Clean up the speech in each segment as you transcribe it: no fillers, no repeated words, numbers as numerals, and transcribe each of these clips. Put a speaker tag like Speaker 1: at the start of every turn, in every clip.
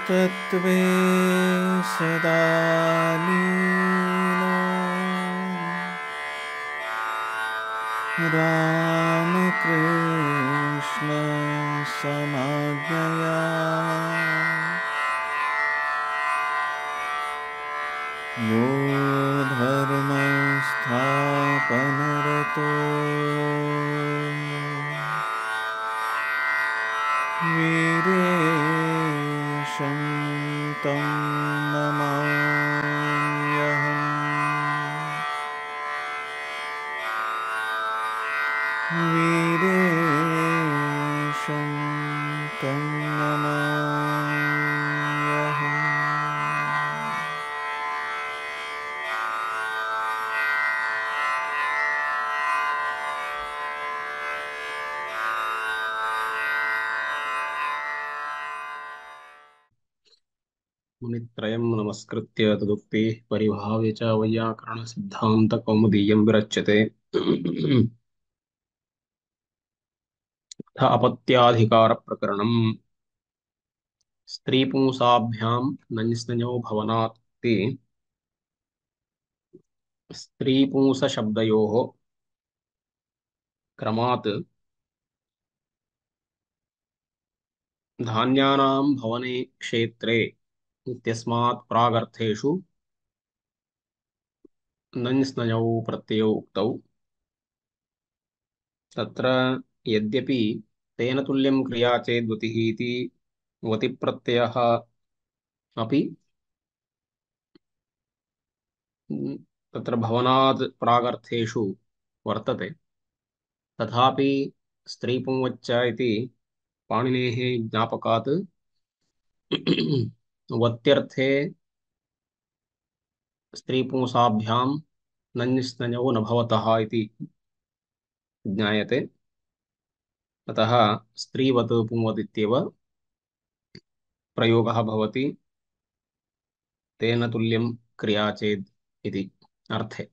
Speaker 1: तत्त्वे सदा लीनो रामकृष्ण समाज्ञया यो धर्मस्थापनरतो वीरेशं तं नमाम्यहम् वीरेशं तं नमाम्यहम्।
Speaker 2: मुनित्रयं नमस्कृत्य तदुक्ते परिभाव्य च वैयाकरणसिद्धान्तकौमुदीयं विरच्यते। अथ अपत्याधिकारप्रकरणम्। स्त्रीपुंसाभ्यां नञ्स्नयो भवनात् इति स्त्रीपुंसशब्दयोः क्रमात् धान्यानां भवने क्षेत्रे इत्यस्मात् प्रागर्थेषु नञ्स्नयौ प्रत्ययौ उक्तौ। तत्र यद्यपि तेन तुल्यं क्रिया चेद् वतिः इति वतिप्रत्ययः अपि तत्र भवनात् प्रागर्थेषु वर्तते, तथापि स्त्रीपुंवच्च इति पाणिनेः ज्ञापकात् वत्यर्थे स्त्रीपुंसाभ्यां नञ्स्नयौ न भवतः इति ज्ञायते। अतः स्त्रीवत् पुंवत् इत्येव प्रयोगः भवति तेन तुल्यं क्रिया चेत् इति अर्थे।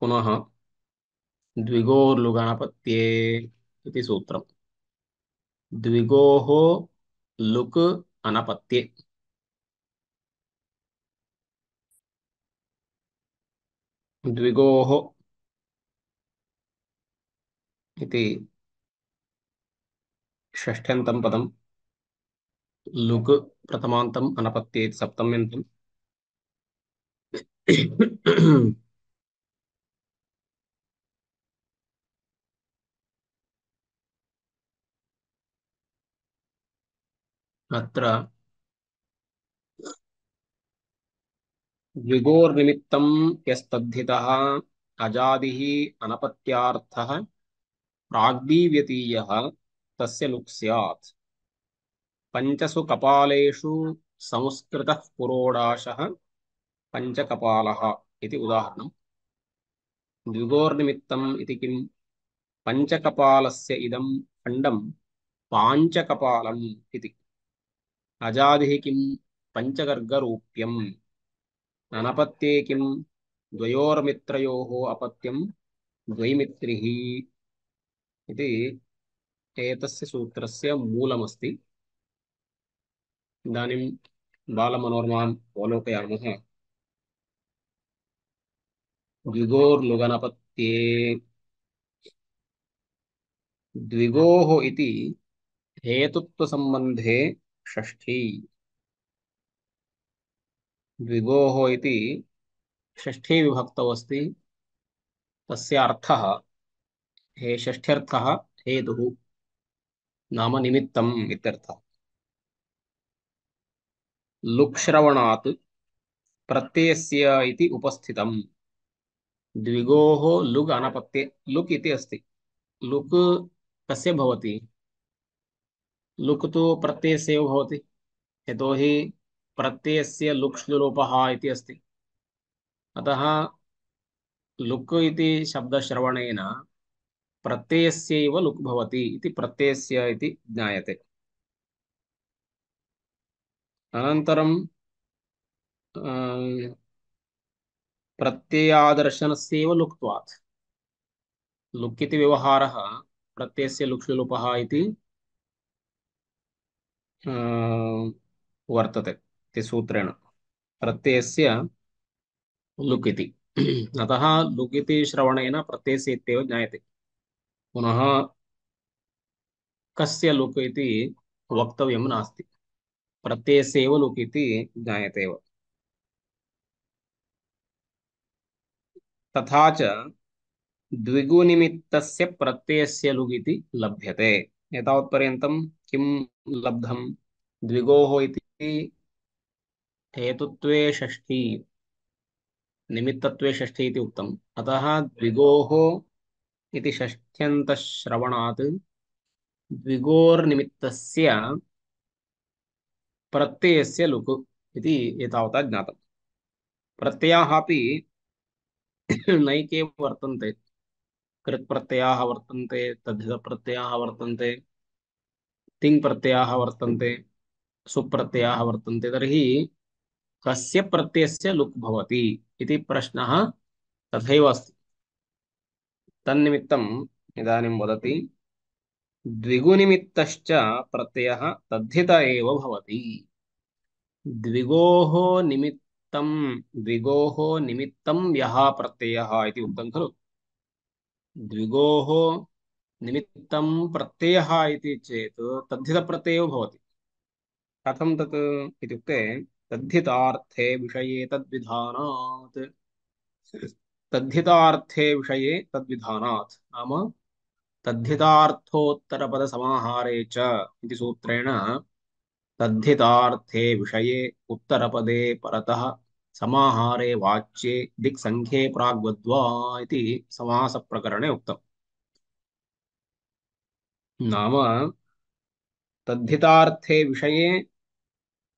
Speaker 2: पुनः द्विगोर्लुगणपत्ये इति सूत्रम्। द्विगोः लुक् अनपत्ये। द्विगोः इति षष्ठ्यन्तं पदम्, लुक् प्रथमान्तम्, अनपत्ये इति सप्तम्यन्तम्। अत्र द्विगोर्निमित्तं यस्तद्धितः अजादिः अनपत्यार्थः प्राग्दीव्यतीयः तस्य लुक् स्यात्। पञ्चसु कपालेषु संस्कृतः पुरोडाशः पञ्चकपालः इति उदाहरणम्। द्विगोर्निमित्तम् इति किम्? पञ्चकपालस्य इदं खण्डं पाञ्चकपालम् इति। अजादिः किं? पञ्चगर्गरूप्यम्। अनपत्ये किं? द्वयोर्मित्रयोः अपत्यं द्वैमित्रिः इति एतस्य सूत्रस्य मूलमस्ति। इदानीं बालमनोरमाम् अवलोकयामः। द्विगोर्लुगनपत्ये द्विगोः इति हेतुत्वसम्बन्धे षष्ठी। द्विगोः इति षष्ठी विभक्तौ अस्ति। तस्य अर्थः हे षष्ठ्यर्थः हेतुः नाम निमित्तम् इत्यर्थः। लुक्श्रवणात् प्रत्ययस्य इति उपस्थितम्। द्विगोः लुग् अनपत्ये लुक् इति अस्ति। लुक् कस्य भवति? लुक् तु प्रत्ययस्य एव भवति, यतोहि प्रत्ययस्य लुक्श्लुलोपः इति अस्ति। अतः लुक् इति शब्दश्रवणेन प्रत्ययस्यैव लुक् भवति इति प्रत्ययस्य इति ज्ञायते। अनन्तरं प्रत्ययादर्शनस्यैव लुक्त्वात् लुक् इति व्यवहारः प्रत्ययस्य लुक्श्लुलोपः इति वर्तते इति सूत्रेण प्रत्ययस्य लुक् इति। अतः लुक् इति श्रवणेन प्रत्ययस्य इत्येव ज्ञायते। पुनः कस्य लुक् इति वक्तव्यं नास्ति, प्रत्ययस्य एव लुक् इति ज्ञायते एव। तथा च द्विगुनिमित्तस्य प्रत्ययस्य लुग् इति लभ्यते। एतावत्पर्यन्तं किं लब्धं? द्विगोः इति हेतुत्वे षष्ठी, निमित्तत्वे षष्ठी इति उक्तम्। अतः द्विगोः इति षष्ठ्यन्तश्रवणात् द्विगोर्निमित्तस्य प्रत्ययस्य लुक् इति एतावता ज्ञातम्। प्रत्ययाः अपि नैके वर्तन्ते। कृत् प्रत्ययाः वर्तन्ते, तद्धितप्रत्ययाः वर्तन्ते, तिङ् प्रत्ययाः वर्तन्ते, सुप्रत्ययाः वर्तन्ते। तर्हि कस्य प्रत्ययस्य लुक् भवति इति प्रश्नः तथैव अस्ति। तन्निमित्तम् इदानीं वदति, द्विगुनिमित्तश्च प्रत्ययः तद्धित एव भवति। द्विगोः निमित्तं, द्विगोः निमित्तं यः प्रत्ययः इति उक्तं खलु। द्विगोः निमित्तं प्रत्ययः इति चेत् तद्धितप्रत्ययो भवति। कथं तत् इत्युक्ते, तद्धितार्थे विषये तद्विधानात्, तद्धितार्थे विषये तद्विधानात् नाम तद्धितार्थोत्तरपदसमाहारे च इति सूत्रेण तद्धितार्थे विषये उत्तरपदे परतः समाहारे वाच्ये दिक्सङ्ख्ये प्राग्वद्वा इति समासप्रकरणे उक्तम्। नाम तद्धितार्थे विषये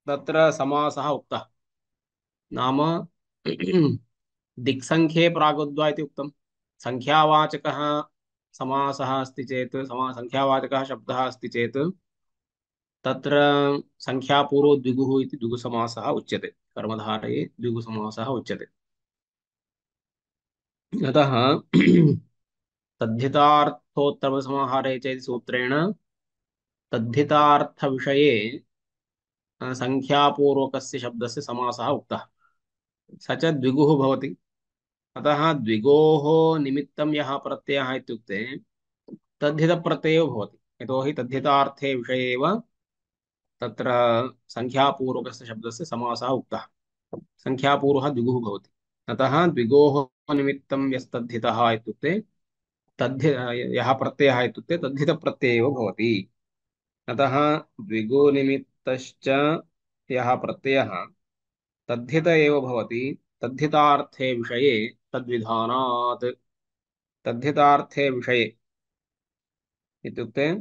Speaker 2: तत्र समासः उक्तः। नाम दिक्सङ्ख्ये प्रागुद्वा इति उक्तम्। संख्यावाचकः समासः अस्ति चेत्, संख्यावाचकः शब्दः अस्ति चेत् तत्र संख्यापूर्वो द्विगुः इति द्विगुसमासः उच्यते। कर्मधारये द्विगुसमासः उच्यते। अतः तद्धितार्थोत्तरसमाहारे च इति सूत्रेण तद्धितार्थविषये संख्यापूर्वकस्य शब्दस्य समासः उक्तः। स च द्विगुः भवति। अतः द्विगोः निमित्तं यः प्रत्ययः इत्युक्ते तद्धितप्रत्ययो भवति। यतोहि तद्धितार्थे विषये एव तत्र संख्यापूर्वकस्य शब्दस्य समासः उक्तः। संख्यापूर्वः द्विगुः भवति। अतः द्विगोः निमित्तं यस्तद्धितः इत्युक्ते तद्धि यः प्रत्ययः इत्युक्ते तद्धितप्रत्ययो एव भवति। अतः द्विगुनिमित्तश्च यः प्रत्ययः तद्धित एव भवति, तद्धितार्थे विषये तद्विधानात्। तद्धितार्थे विषये इत्युक्ते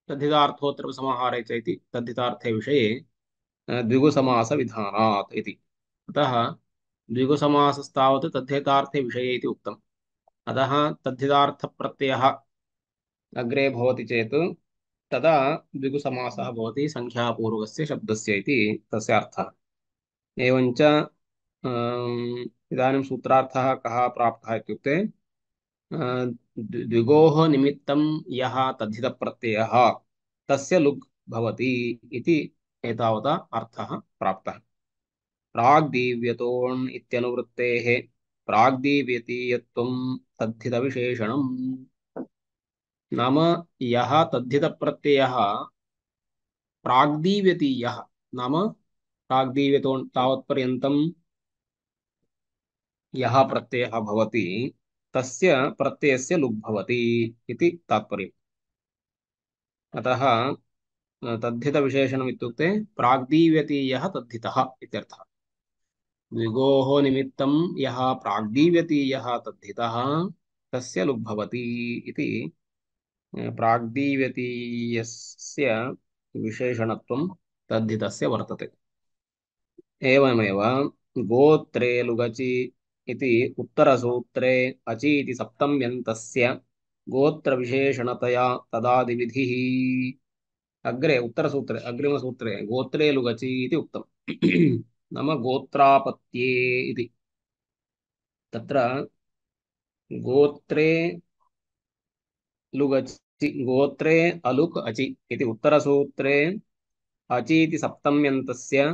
Speaker 2: तद्धितार्थोत्तरसमाहारे च इति तद्धितार्थे विषये द्विगुसमासविधानात् इति। अतः द्विगुसमासस्तावत् तद्धितार्थे विषये इति उक्तम्। अतः तद्धितार्थप्रत्ययः अग्रे भवति चेत् तदा द्विगुसमासः भवति संख्यापूर्वकस्य शब्दस्य इति तस्य अर्थः। एवञ्च इदानीं सूत्रार्थः कः प्राप्तः इत्युक्ते, द्विगोः निमित्तं यः तद्धितप्रत्ययः तस्य लुग् भवति इति एतावता अर्थः प्राप्तः। प्राग्दीव्यतोण् इत्यनुवृत्तेः प्राग्दीव्यतीयत्वं तद्धितविशेषणम्। नाम यः तद्धितप्रत्ययः प्राग्दीव्यतीयः, नाम प्राग्दीव्यतोण् तावत्पर्यन्तं यः प्रत्ययः भवति तस्य प्रत्ययस्य लुग् भवति इति तात्पर्यम्। अतः तद्धितविशेषणम् इत्युक्ते प्राग्दीव्यतीयः तद्धितः इत्यर्थः। द्विगोः निमित्तं यः प्राग्दीव्यतीयः तद्धितः तस्य लुग् भवति इति प्राग्दीव्यतीयस्य विशेषणत्वं तद्धितस्य वर्तते। एवमेव गोत्रे लुगचि इति उत्तरसूत्रे अचि इति सप्तम्यन्तस्य गोत्रविशेषणतया तदादिविधिः। अग्रे उत्तरसूत्रे, अग्रिमसूत्रे गोत्रे लुगचि इति उक्तम्। नाम गोत्रापत्ये इति। तत्र गोत्रे लुगचि गोत्रे अलुक् अचि इति उत्तरसूत्रे अचि इति सप्तम्यन्तस्य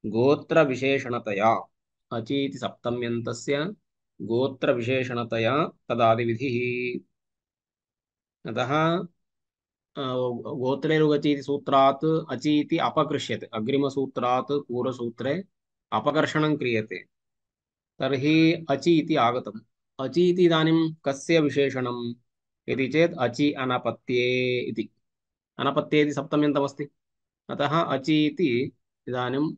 Speaker 2: गोत्रविशेषणतया अचि इति सप्तम्यन्तस्य गोत्रविशेषणतया तदादिविधिः। अतः गोत्रे लुगचि इति सूत्रात् अचि इति अपकृष्यते। अग्रिमसूत्रात् पूर्वसूत्रे अपकर्षणं क्रियते। तर्हि अचि इति आगतम्। अचि इति इदानीं कस्य विशेषणम् इति चेत् अचि अनपत्ये इति। अनपत्ये इति सप्तम्यन्तमस्ति। अतः अचि इति इदानीम्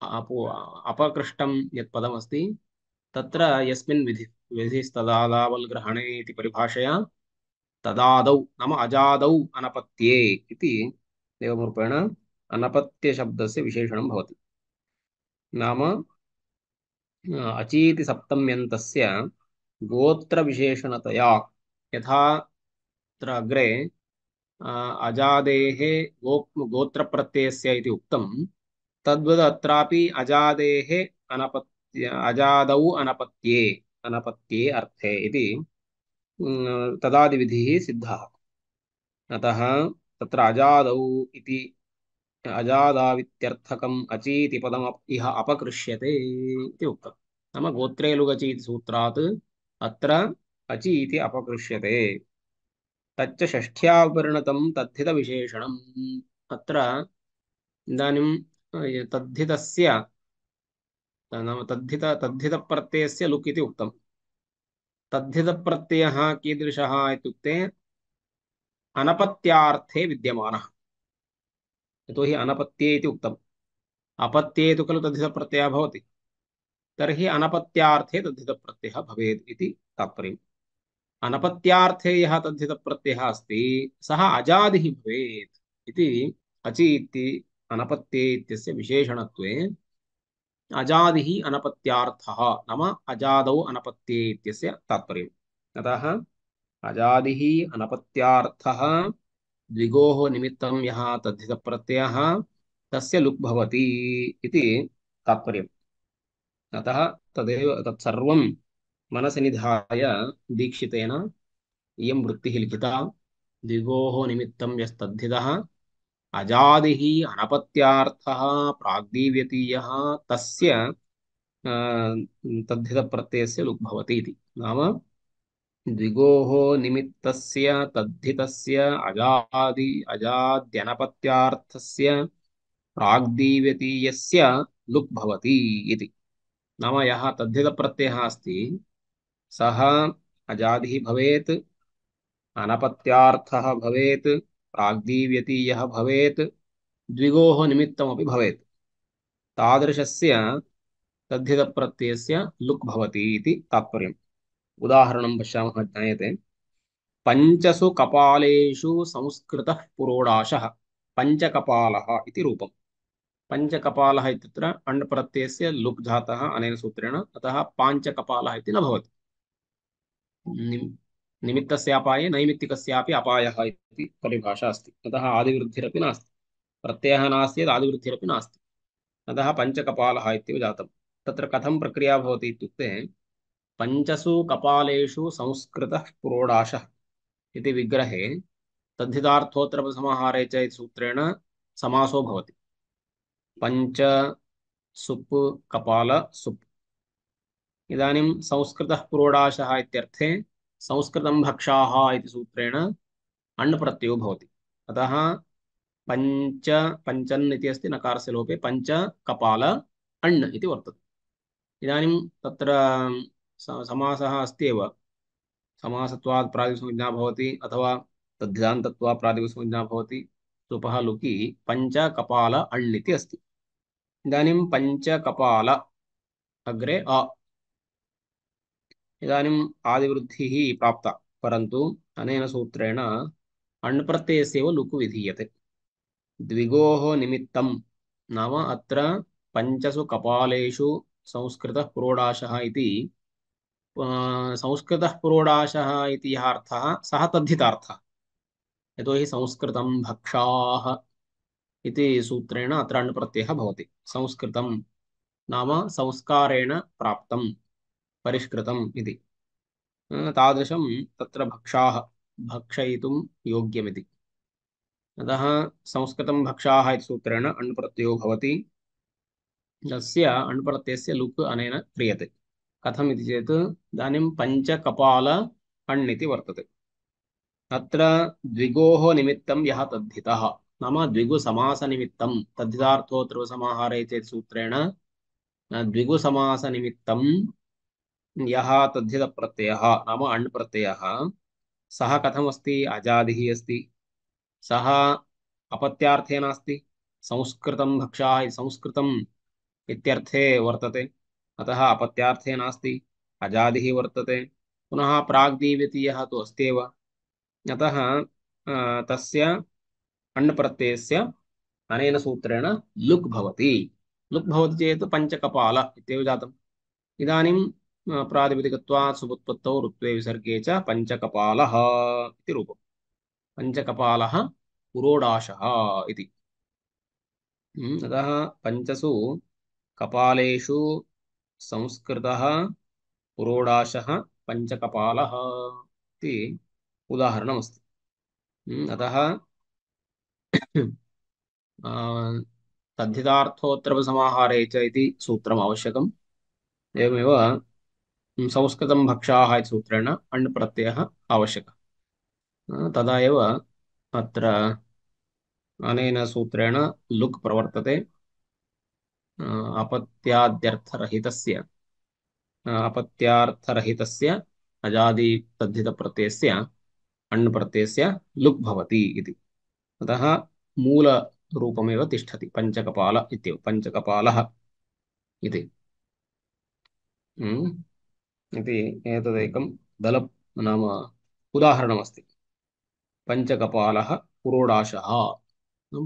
Speaker 2: अपकृष्टं यत् पदमस्ति तत्र यस्मिन् विधिस्तदादावल्ग्रहणे इति परिभाषया तदादौ नाम अजादौ अनपत्ये इति एवं रूपेण अनपत्यशब्दस्य विशेषणं भवति। नाम अचीति सप्तम्यन्तस्य गोत्रविशेषणतया यथा अत्र अग्रे अजादेः गोत्रप्रत्ययस्य इति उक्तं तद्वद् अत्रापि अजादेः अजादौ अनपत्ये अनपत्ये अर्थे इति तदादिविधिः सिद्धः। अतः तत्र अजादौ इति अजादावित्यर्थकम् अचीति पदम् इह अपकृष्यते इति उक्तम्। नाम गोत्रे लुगचि इति सूत्रात् अत्र अचि इति अपकृष्यते। तच्च षष्ठ्या परिणतं तद्धितविशेषणम्। अत्र इदानीं तद्धितस्य नाम तद्धितप्रत्ययस्य लुक् इति उक्तम्। तद्धितप्रत्ययः कीदृशः इत्युक्ते अनपत्यार्थे विद्यमानः। यतोहि अनपत्ये इति उक्तम्। अपत्ये तु खलु तद्धितप्रत्ययः भवति। तर्हि अनपत्यार्थे तद्धितप्रत्ययः भवेत् इति तात्पर्यम्। अनपत्यार्थे यः तद्धितप्रत्ययः अस्ति सः अजादिः भवेत् इति अचि इति अनपत्ये इत्यस्य विशेषणत्वे अजादिः अनपत्यार्थः नाम अजादौ अनपत्ये इत्यस्य तात्पर्यम्। अतः अजादिः अनपत्यार्थः द्विगोः निमित्तं यः तद्धितप्रत्ययः तस्य लुक् भवति इति तात्पर्यम्। अतः तदेव तत्सर्वं मनसि निधाय दीक्षितेन इयं वृत्तिः लिखिता। द्विगोः निमित्तं यस्तद्धितः अजादिः अनपत्यार्थः प्राग्दीव्यतीयः तस्य तद्धितप्रत्ययस्य लुक् भवति इति। नाम द्विगोः निमित्तस्य तद्धितस्य अजाद्यनपत्यार्थस्य प्राग्दीव्यतीयस्य लुक् भवति इति। नाम यः तद्धितप्रत्ययः अस्ति सः अजादिः भवेत् अनपत्यार्थः भवेत् प्राग्दीव्यतीयः भवेत् द्विगोः निमित्तमपि भवेत्। तादृशस्य तद्धितप्रत्ययस्य लुक् भवति इति तात्पर्यम्। उदाहरणं पश्यामः ज्ञायते। पञ्चसु कपालेषु संस्कृतः पुरोडाशः पञ्चकपालः इति रूपम्। पञ्चकपालः इत्यत्र अण् प्रत्ययस्य लुक् जातः अनेन सूत्रेण। अतः पाञ्चकपालः इति न भवति। निमित्तस्यापाये नैमित्तिकस्यापि अपायः इति परिभाषा अस्ति। अतः आदिवृद्धिरपि नास्ति। प्रत्ययः नास्ति यद् आदिवृद्धिरपि नास्ति। अतः पञ्चकपालः इत्येव जातं। तत्र कथं प्रक्रिया भवति इत्युक्ते पञ्चसु कपालेषु संस्कृतः पुरोडाशः इति विग्रहे तद्धितार्थोत्तरपदसमाहारे च इति सूत्रेण समासो भवति। पञ्च सुप् कपाल सुप्। इदानीं संस्कृतः पुरोडाशः इत्यर्थे संस्कृतं भक्षाः इति सूत्रेण अण् प्रत्ययो भवति। अतः पञ्च पञ्चन् इति अस्ति नकारस्य लोपे पञ्च कपाल अण् इति वर्तते। इदानीं तत्र समासः अस्ति एव। समासत्वात् प्रातिपदिकसंज्ञा भवति अथवा तद्धितान्तत्वात् प्रातिपदिकसंज्ञा भवति। सुपः लुकि पञ्च कपाल अण् इति अस्ति। इदानीं पञ्च कपाल अग्रे अ। इदानीम् आदिवृद्धिः प्राप्ता परन्तु अनेन सूत्रेण अण् प्रत्ययस्यैव लुक् विधीयते। द्विगोः निमित्तं नाम अत्र पञ्चसु कपालेषु संस्कृतः पुरोडाशः इति संस्कृतः पुरोडाशः इति यः अर्थः सः तद्धितार्थः। यतोहि संस्कृतं भक्षाः इति सूत्रेण अत्र अण् प्रत्ययः भवति। संस्कृतं नाम संस्कारेण प्राप्तं परिष्कृतम् इति। तादृशं तत्र भक्षाः भक्षयितुं योग्यमिति। अतः संस्कृतं भक्षाः इति सूत्रेण अण् प्रत्ययो भवति। यस्य अण् प्रत्ययस्य लुक् अनेन क्रियते। कथम् इति चेत् इदानीं पञ्चकपाल अण् इति वर्तते। अत्र द्विगोः निमित्तं यः तद्धितः नाम द्विगुसमासनिमित्तं तद्धितार्थोत्तरसमाहारे चेत् सूत्रेण द्विगुसमासनिमित्तं यः तद्धितप्रत्ययः नाम अण् प्रत्ययः सः कथमस्ति अजादिः अस्ति। सः अपत्यार्थे नास्ति। संस्कृतं भक्षाः इति संस्कृतम् इत्यर्थे वर्तते। अतः अपत्यार्थे नास्ति। अजादिः वर्तते। पुनः प्राग्दीव्यतीयः तु अस्त्येव। अतः तस्य अण् प्रत्ययस्य अनेन सूत्रेण लुक् भवति। लुक् भवति चेत् पञ्चकपाल इत्येव जातम्। इदानीं प्रातिपदिकत्वात् सुबुत्पत्तौ ऋत्वे विसर्गे च पञ्चकपालः इति रूपम्। पञ्चकपालः पुरोडाशः इति। अतः पञ्चसु कपालेषु संस्कृतः पुरोडाशः पञ्चकपालः इति उदाहरणमस्ति। अतः तद्धितार्थोत्तरपसमाहारे च इति सूत्रम् आवश्यकम्। एवमेव संस्कृतं भक्षाः इति सूत्रेण अण् प्रत्ययः आवश्यकः। तदा एव अत्र अनेन सूत्रेण लुक् प्रवर्तते। अपत्याद्यर्थरहितस्य अपत्यार्थरहितस्य अजादि तद्धितप्रत्ययस्य अण् प्रत्ययस्य लुक् भवति इति। अतः मूलरूपमेव तिष्ठति पञ्चकपाल इत्येव पञ्चकपालः इति। इति एतदेकं दल नाम उदाहरणमस्ति। पञ्चकपालः पुरोडाशः।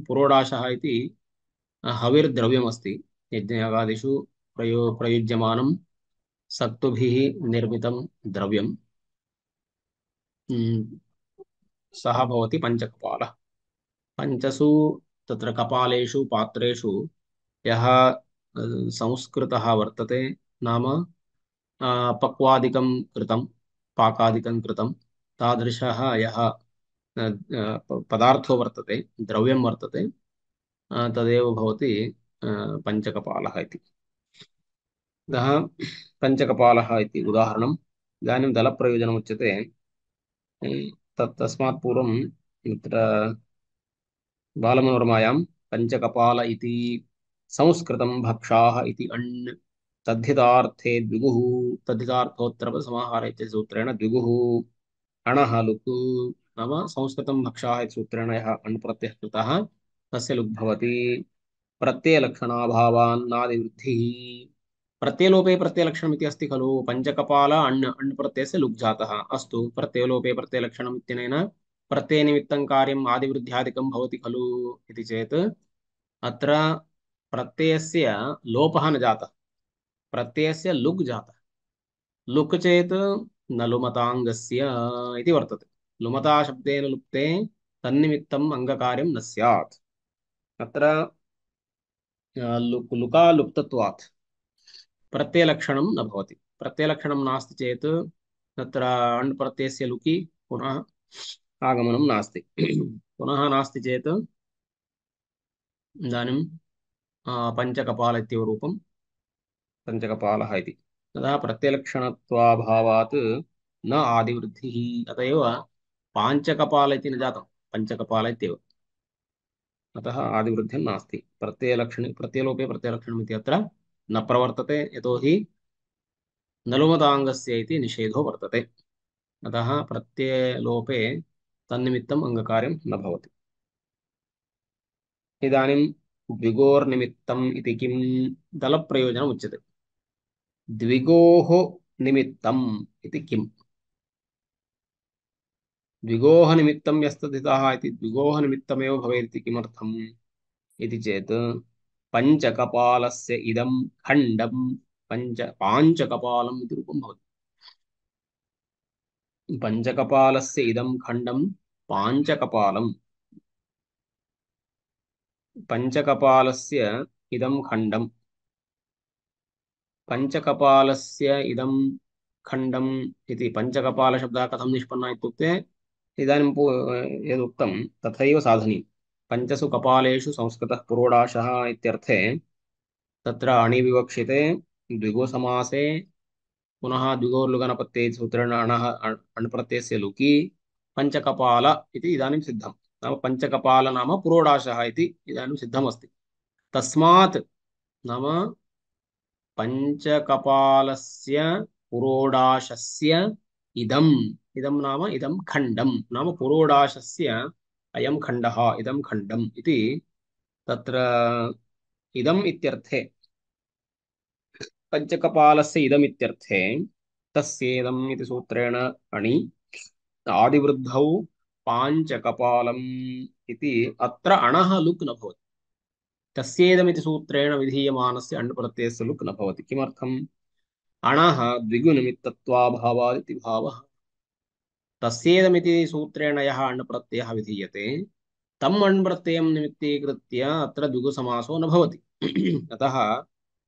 Speaker 2: पुरोडाशः इति हविर्द्रव्यमस्ति। यज्ञयागादिषु प्रयुज्यमानं सक्तुभिः निर्मितं द्रव्यं सः भवति पञ्चकपालः। पञ्चसु तत्र कपालेषु पात्रेषु यः संस्कृतः वर्तते नाम पक्वादिकं कृतं पाकादिकं कृतं तादृशः यः पदार्थो वर्तते द्रव्यं वर्तते तदेव भवति पञ्चकपालः इति। अतः पञ्चकपालः इति उदाहरणम्। इदानीं दलप्रयोजनमुच्यते। तस्मात् पूर्वं तत्र बालमनोरमायां पञ्चकपाल इति संस्कृतं भक्षाः इति अण् तद्धितार्थे द्विगुः तद्धितार्थोत्तरपदसमाहारे इति सूत्रेण द्विगुः अणः लुक् नाम संस्कृतं भक्षाः इति सूत्रेण यः अण् प्रत्ययः कृतः तस्य लुक् भवति। प्रत्ययलक्षणाभावान्नादिवृद्धिः। प्रत्ययलोपे प्रत्ययलक्षणम् इति अस्ति खलु। पञ्चकपाल अण् अण् प्रत्ययस्य लुक् जातः। अस्तु प्रत्ययलोपे प्रत्ययलक्षणम् इत्यनेन प्रत्ययनिमित्तं कार्यम् आदिवृद्ध्यादिकं भवति खलु इति चेत् अत्र प्रत्ययस्य लोपः न जातः। प्रत्ययस्य लुक् जातः। लुक् चेत् न लुमताङ्गस्य इति वर्तते। लुमता शब्देन लुप्ते तन्निमित्तम् अङ्गकार्यं न स्यात्। अत्र लुकालुप्तत्वात् प्रत्ययलक्षणं न भवति। प्रत्ययलक्षणं नास्ति चेत् तत्र अण् प्रत्ययस्य लुकि पुनः आगमनं नास्ति। पुनः नास्ति चेत् इदानीं पञ्चकपाल इत्येव रूपं पञ्चकपालः इति। तदा प्रत्ययलक्षणत्वाभावात् न आदिवृद्धिः। अत एव पाञ्चकपाल इति न जातं पञ्चकपाल इत्येव। अतः आदिवृद्धिं नास्ति। प्रत्ययलक्षणे प्रत्ययलोपे प्रत्ययलक्षणम् इति अत्र न प्रवर्तते यतोहि नलुमताङ्गस्य इति निषेधो वर्तते। अतः प्रत्ययलोपे तन्निमित्तम् अङ्गकार्यं न भवति। इदानीं द्विगोर्निमित्तम् इति किं दलप्रयोजनम् उच्यते। द्विगोः निमित्तम् इति किम्। द्विगोः निमित्तं यस्तद्धितः इति द्विगोः निमित्तमेव भवेत् इति किमर्थम् इति चेत् पञ्चकपालस्य इदं खण्डं पाञ्चकपालम् इति रूपं भवति। पञ्चकपालस्य इदं खण्डं पाञ्चकपालम्। पञ्चकपालस्य इदं खण्डं पञ्चकपालस्य इदं खण्डम् इति पञ्चकपालशब्दः कथं निष्पन्नः इत्युक्ते इदानीं यदुक्तं तथैव साधनीयं। पञ्चसु कपालेषु संस्कृतः पुरोडाशः इत्यर्थे तत्र अणिविवक्षिते द्विगुसमासे पुनः द्विगोर्लुगनपत्ये सूत्रेण अणः अण्प्रत्ययस्य लुकि पञ्चकपाल इति इदानीं सिद्धं। नाम पञ्चकपाल नाम पुरोडाशः इति इदानीं सिद्धमस्ति। तस्मात् नाम पञ्चकपालस्य पुरोडाशस्य इदम् इदं नाम इदं खण्डं नाम पुरोडाशस्य अयं खण्डः इदं खण्डम् इति तत्र इदम् इत्यर्थे पञ्चकपालस्य इदमित्यर्थे तस्येदम् इति सूत्रेण अणि आदिवृद्धौ पाञ्चकपालम् इति अत्र अणः लुक् न भवति। तस्येदमिति सूत्रेण विधीयमानस्य अण् प्रत्ययस्य लुक् न भवति। किमर्थम्? अणः द्विगुनिमित्तत्वाभावादिति भावः। तस्येदमिति सूत्रेण यः अण् प्रत्ययः विधीयते तम् अण् प्रत्ययं निमित्तीकृत्य अत्र द्विगुसमासो न भवति। अतः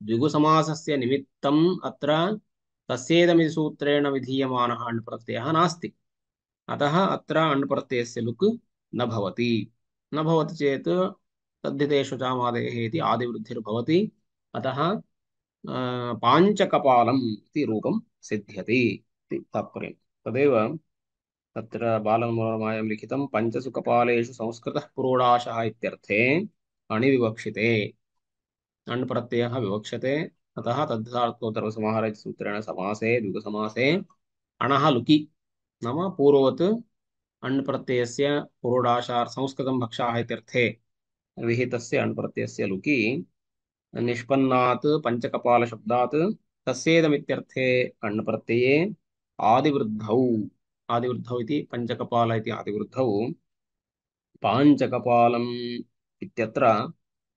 Speaker 2: द्विगुसमासस्य निमित्तम् अत्र तस्येदमिति सूत्रेण विधीयमानः अण् प्रत्ययः नास्ति। अतः अत्र अण् प्रत्ययस्य लुक् न भवति। न भवति चेत् तद्धितेषु चामादेः इति आदिवृद्धिर्भवति। अतः पाञ्चकपालम् इति रूपं सिद्ध्यति इति तात्पर्यं। तदेव तत्र बालमनोरमायां लिखितं पञ्चसु कपालेषु संस्कृतः पुरोडाशः इत्यर्थे अणिविवक्षिते अण् प्रत्ययः विवक्षते। अतः तद्धार्थोत्तरसमाहारसूत्रेण समासे द्विगुसमासे अणः लुकि नाम पूर्ववत् अण् प्रत्ययस्य पुरोडाशात् संस्कृतं भक्षाः इत्यर्थे विहितस्य अण् प्रत्ययस्य लुकि निष्पन्नात् पञ्चकपालशब्दात् तस्येदमित्यर्थे अण् प्रत्यये आदिवृद्धौ आदिवृद्धौ इति पञ्चकपाल इति आदिवृद्धौ पाञ्चकपालम् इत्यत्र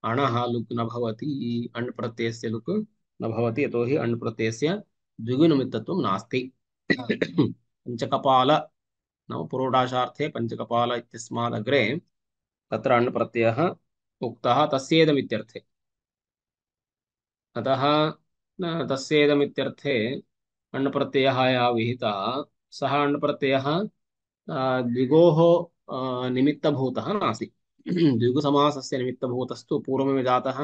Speaker 2: अणः लुक् न भवति। अण् प्रत्ययस्य लुक् न भवति यतोहि अण् प्रत्ययस्य द्विगुनिमित्तत्वं नास्ति। पञ्चकपाल नाम पुरोडाशार्थे पञ्चकपाल इत्यस्मादग्रे तत्र अण् प्रत्ययः उक्तः तस्येदमित्यर्थे। अतः तस्येदमित्यर्थे अण् प्रत्ययः यः विहितः सः अण् प्रत्ययः द्विगोः निमित्तभूतः नास्ति। द्विगुसमासस्य निमित्तभूतस्तु पूर्वमेव जातः।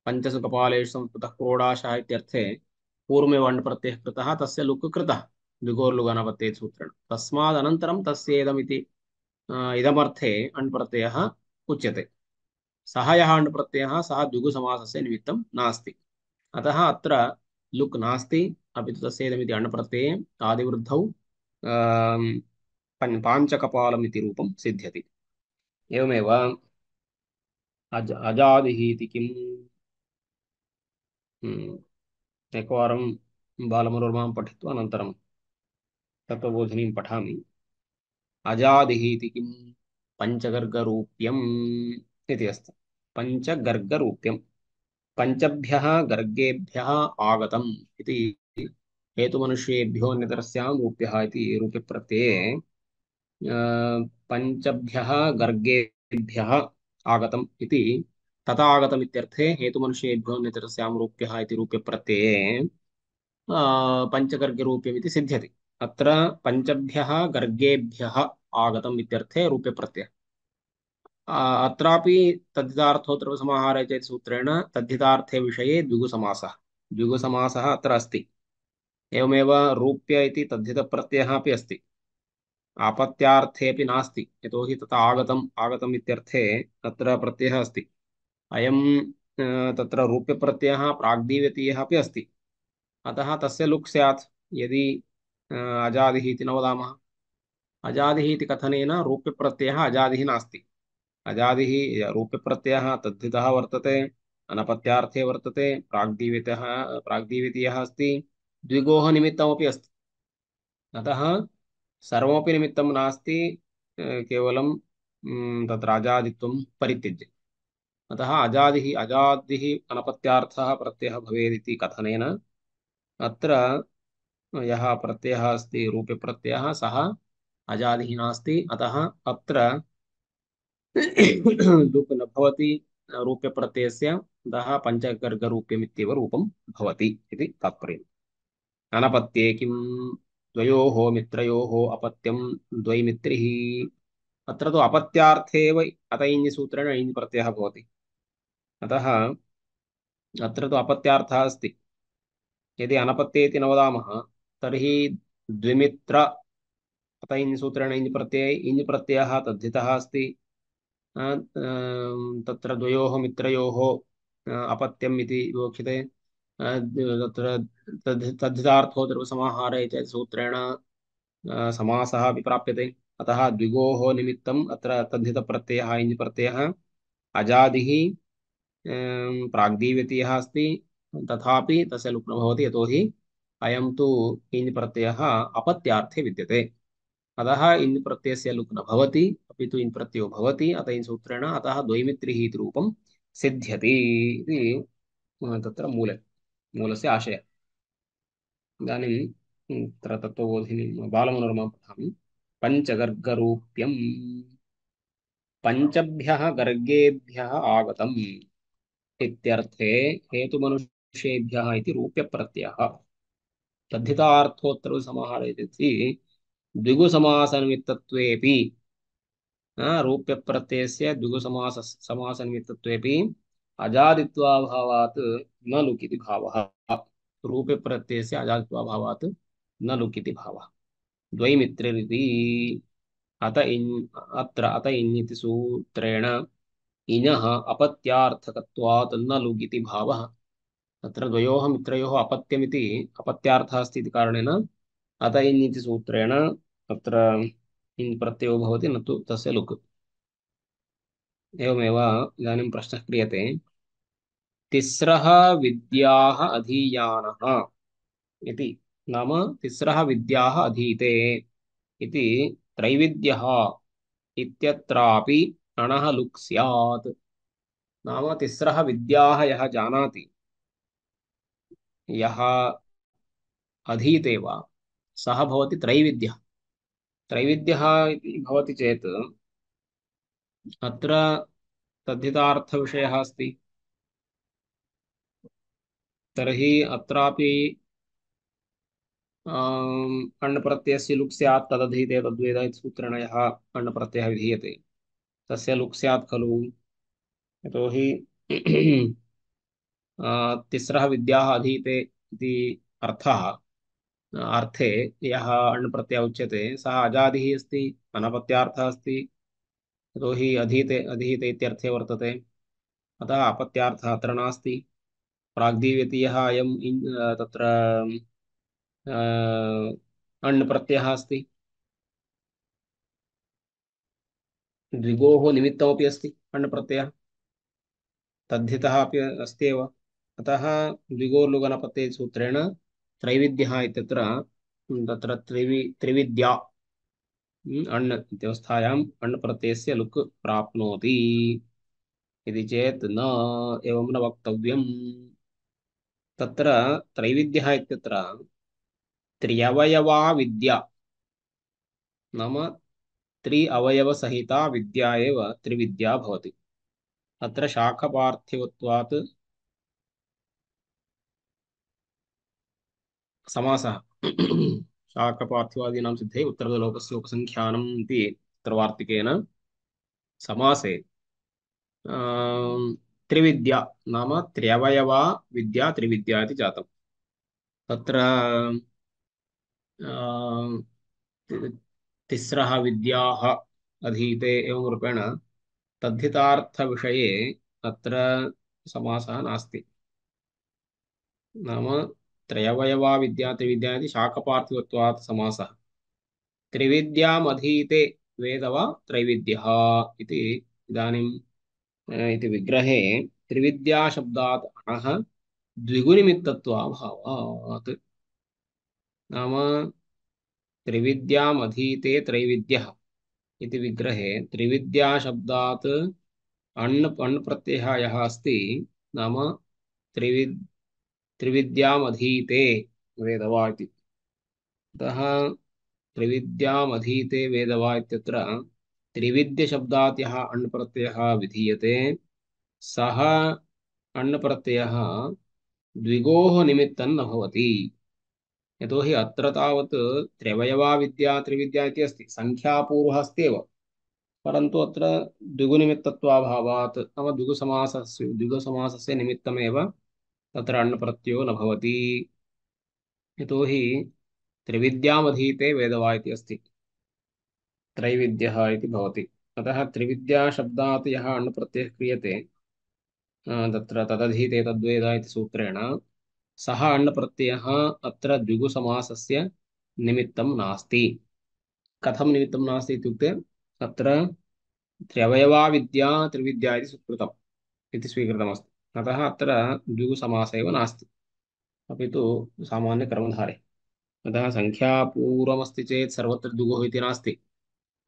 Speaker 2: पञ्चसु कपालेषु संस्कृतः पुरोडाशः इत्यर्थे पूर्वमेव अण् प्रत्ययः कृतः तस्य लुक् कृतः द्विगोर्लुगानपत्ये सूत्रेण। तस्मादनन्तरं तस्येदमिति इदमर्थे अण् प्रत्ययः उच्यते। सः यः अण् प्रत्ययः सः द्विगुसमासस्य निमित्तं नास्ति। अतः अत्र लुक् नास्ति। अपि तु तस्येदमिति अण् प्रत्यये आदिवृद्धौ पाञ्चकपालम् इति रूपं सिद्ध्यति। एवमेव अजादिः इति किम्? एकवारं बालमनोरमां पठित्वा अनन्तरं तत्त्वबोधिनीं पठामि। अजादिः इति किम्? पञ्चगर्गरूप्यम् इति अस्ति। पञ्चगर्गरूप्यं पञ्चभ्यः गर्गेभ्यः आगतम् इति हेतुमनुष्येभ्यो अन्यतरस्यां रूप्यः इति रूप्यप्रत्यये पञ्चभ्यः गर्गेभ्यः आगतम् इति तथा आगतम् इत्यर्थे हेतुमनुष्येभ्यो अन्यतरस्यां रूप्यः इति रूप्यप्रत्यये पञ्चगर्गरूप्यमिति सिद्ध्यति। अत्र पञ्चभ्यः गर्गेभ्यः आगतम् इत्यर्थे रूप्यप्रत्ययः। अत्रापि तद्धितार्थोत्तरसमाहारे चेत् सूत्रेण तद्धितार्थे विषये द्विगुसमासः द्विगुसमासः अत्र अस्ति। एवमेव रूप्य इति तद्धितप्रत्ययः अपि अस्ति। आपत्यार्थेऽपि नास्ति यतोहि तथा आगतम् इत्यर्थे तत्र प्रत्ययः अस्ति। अयं तत्र रूप्यप्रत्ययः प्राग्दीव्यतीयः अपि अस्ति। अतः तस्य लुक् स्यात् यदि अजादिः इति न वदामः। अजादिः इति कथनेन रूप्यप्रत्ययः अजादिः नास्ति। अजादिः रूप्यप्रत्ययः तद्धितः वर्तते, अनपत्यार्थे वर्तते, प्राग्दीव्यतीयः अस्ति, द्विगोः निमित्तमपि अस्ति। अतः सर्वमपि निमित्तं नास्ति, केवलं तत्र अजादित्वं परित्यज्य। अतः अजादिः अनपत्यार्थः प्रत्ययः भवेदिति कथनेन अत्र यः प्रत्ययः अस्ति रूप्यप्रत्ययः सः अजादिः नास्ति। अतः अत्र लुक् न भवति रूप्यप्रत्ययस्य। अतः पञ्चगर्गरूप्यमित्येव रूपं भवति इति तात्पर्यम्। अनपत्ये किम्? द्वयोः मित्रयोः अपत्यं द्वैमित्रिः। अत्र तु अपत्यार्थे एव अत इञ् सूत्रेण इञ् प्रत्ययः भवति। अतः अत्र तु अपत्यार्थः अस्ति। यदि अनपत्ये इति न वदामः तर्हि द्विमित्र अत इञ् सूत्रेण इञ् प्रत्यये इञ् प्रत्ययः तद्धितः अस्ति। तत्र द्वयोः मित्रयोः अपत्यम् इति विवक्षिते। तत्र तद्धितार्थोत्तरसमाहारे च सूत्रेण समासः अपि प्राप्यते। अतः द्विगोः निमित्तम् अत्र तद्धितप्रत्ययः इञ् प्रत्ययः अजादिः प्राग्दीव्यतीयः अस्ति। तथापि तस्य लुक् न भवति, यतोहि अयं तु इञ् प्रत्ययः अपत्यार्थे विद्यते। अतः इन् प्रत्ययस्य लुक् न भवति, अपि तु इन् प्रत्ययो भवति। अतः इन् सूत्रेण अतः द्वैमित्रिः इति रूपं सिद्ध्यति इति तत्र मूलस्य आशयः। इदानीं तत्र तत्त्वबोधिनीं बालमनोरमां पठामि। पञ्चगर्गरूप्यं पञ्चभ्यः गर्गेभ्यः आगतम् इत्यर्थे हेतुमनुष्येभ्यः इति रूप्यप्रत्ययः। तद्धितार्थोत्तरसमाहारे इति द्विगुसमासनिमित्तत्वेऽपि रूप्यप्रत्ययस्य द्विगुसमास समासनिमित्तत्वेऽपि अजादित्वाभावात् न लुक् इति भावः। रूप्यप्रत्ययस्य अजादित्वाभावात् न लुक् इति भावः। द्वैमित्रिरिति अत इन् इति सूत्रेण इनः अपत्यार्थकत्वात् न लुग् इति भावः। तत्र द्वयोः मित्रयोः अपत्यमिति अपत्यार्थः अस्ति इति कारणेन अत इन् इति सूत्रेण तत्र इन् प्रत्ययो भवति, न तु तस्य लुक्। एवमेव इदानीं प्रश्नः क्रियते। तिस्रः विद्याः अधीयानः इति, नाम तिस्रः विद्याः अधीते इति त्रैविद्यः इत्यत्रापि अणः लुक् स्यात्। नाम तिस्रः विद्याः यः जानाति, यः अधीते वा, सः भवति त्रैविद्यः। त्रैविद्यः इति भवति चेत् अत्र तद्धितार्थविषयः अस्ति। तर्हि अत्रापि अण् प्रत्ययस्य लुक् स्यात्। तदधीते तद्वेद इति सूत्रेण यः अण् प्रत्ययः विधीयते तस्य लुक् स्यात् खलु। यतोहि तिस्रः विद्याः अधीते इति अर्थः, अर्थे यः अण् प्रत्ययः उच्यते सः अजादिः अस्ति, अनपत्यार्थः अस्ति। यतोहि अधीते अधीते इत्यर्थे वर्तते। अतः अपत्यार्थः अत्र नास्ति। प्राग्दीव्यतीयः अयम् तत्र अण् प्रत्ययः अस्ति। द्विगोः निमित्तमपि अस्ति अण् प्रत्ययः, तद्धितः अपि अस्ति एव। अतः द्विगोर्लुगनपत्ते सूत्रेण त्रैविद्यः इत्यत्र तत्र त्रिविद्या अण् इत्यवस्थायाम् अण् प्रत्ययस्य लुक् प्राप्नोति इति चेत् न एवं न वक्तव्यम्। तत्र त्रैविद्यः इत्यत्र त्र्यवयवा विद्या, नाम अवयवसहिता विद्या एव त्रिविद्या भवति। अत्र शाखपार्थिवत्वात् समासः शाकपार्थिवादीनां सिद्धे उत्तरलोकस्य उपसंख्यानम् इति तत्र वार्तिकेन समासे त्रिविद्या नाम त्र्यवयवा विद्या त्रिविद्या इति जातम्। तत्र तिस्रः विद्याः अधीते एवं रूपेण तद्धितार्थविषये अत्र समासः नास्ति। नाम त्रयवयवा विद्या त्रिविद्या इति शाकपार्थिवत्वात् समासः। त्रिविद्यामधीते वेद वा त्रैविद्यः इति इदानीं इति विग्रहे त्रिविद्याशब्दात् अणः द्विगुनिमित्तत्वाभावात्। नाम त्रिविद्यामधीते त्रैविद्यः इति विग्रहे त्रिविद्याशब्दात् अण् प्रत्ययः यः अस्ति, नाम त्रिविद् त्रिविद्यामधीते वेद वा इति। अतः त्रिविद्यामधीते वेद वा इत्यत्र त्रिविद्यशब्दात् यः अण् प्रत्ययः विधीयते सः अण् प्रत्ययः द्विगोः निमित्तं न भवति। यतोहि अत्र तावत् त्र्यवयवा विद्या त्रिविद्या इति अस्ति, सङ्ख्यापूर्वः अस्ति एव, परन्तु अत्र द्विगुनिमित्तत्वाभावात् नाम द्विगुसमासस्य निमित्तमेव तत्र अण्प्रत्ययो न भवति। यतोहि त्रिविद्यामधीते वेदवा इति अस्ति, त्रैविद्यः इति भवति। अतः त्रिविद्याशब्दात् यः अण्प्रत्ययः क्रियते तत्र तदधीते तद्वेद इति सूत्रेण सः अण्प्रत्ययः अत्र द्विगुसमासस्य निमित्तं नास्ति। कथं निमित्तं नास्ति इत्युक्ते अत्र त्र्यवयवा विद्या त्रिविद्या इति स्वीकृतम् इति स्वीकृतमस्ति, अतः अत्र द्विगुसमासः एव नास्ति, अपि तु सामान्यकर्मधारे। अतः सङ्ख्यापूर्वमस्ति चेत् सर्वत्र द्विगुः इति नास्ति,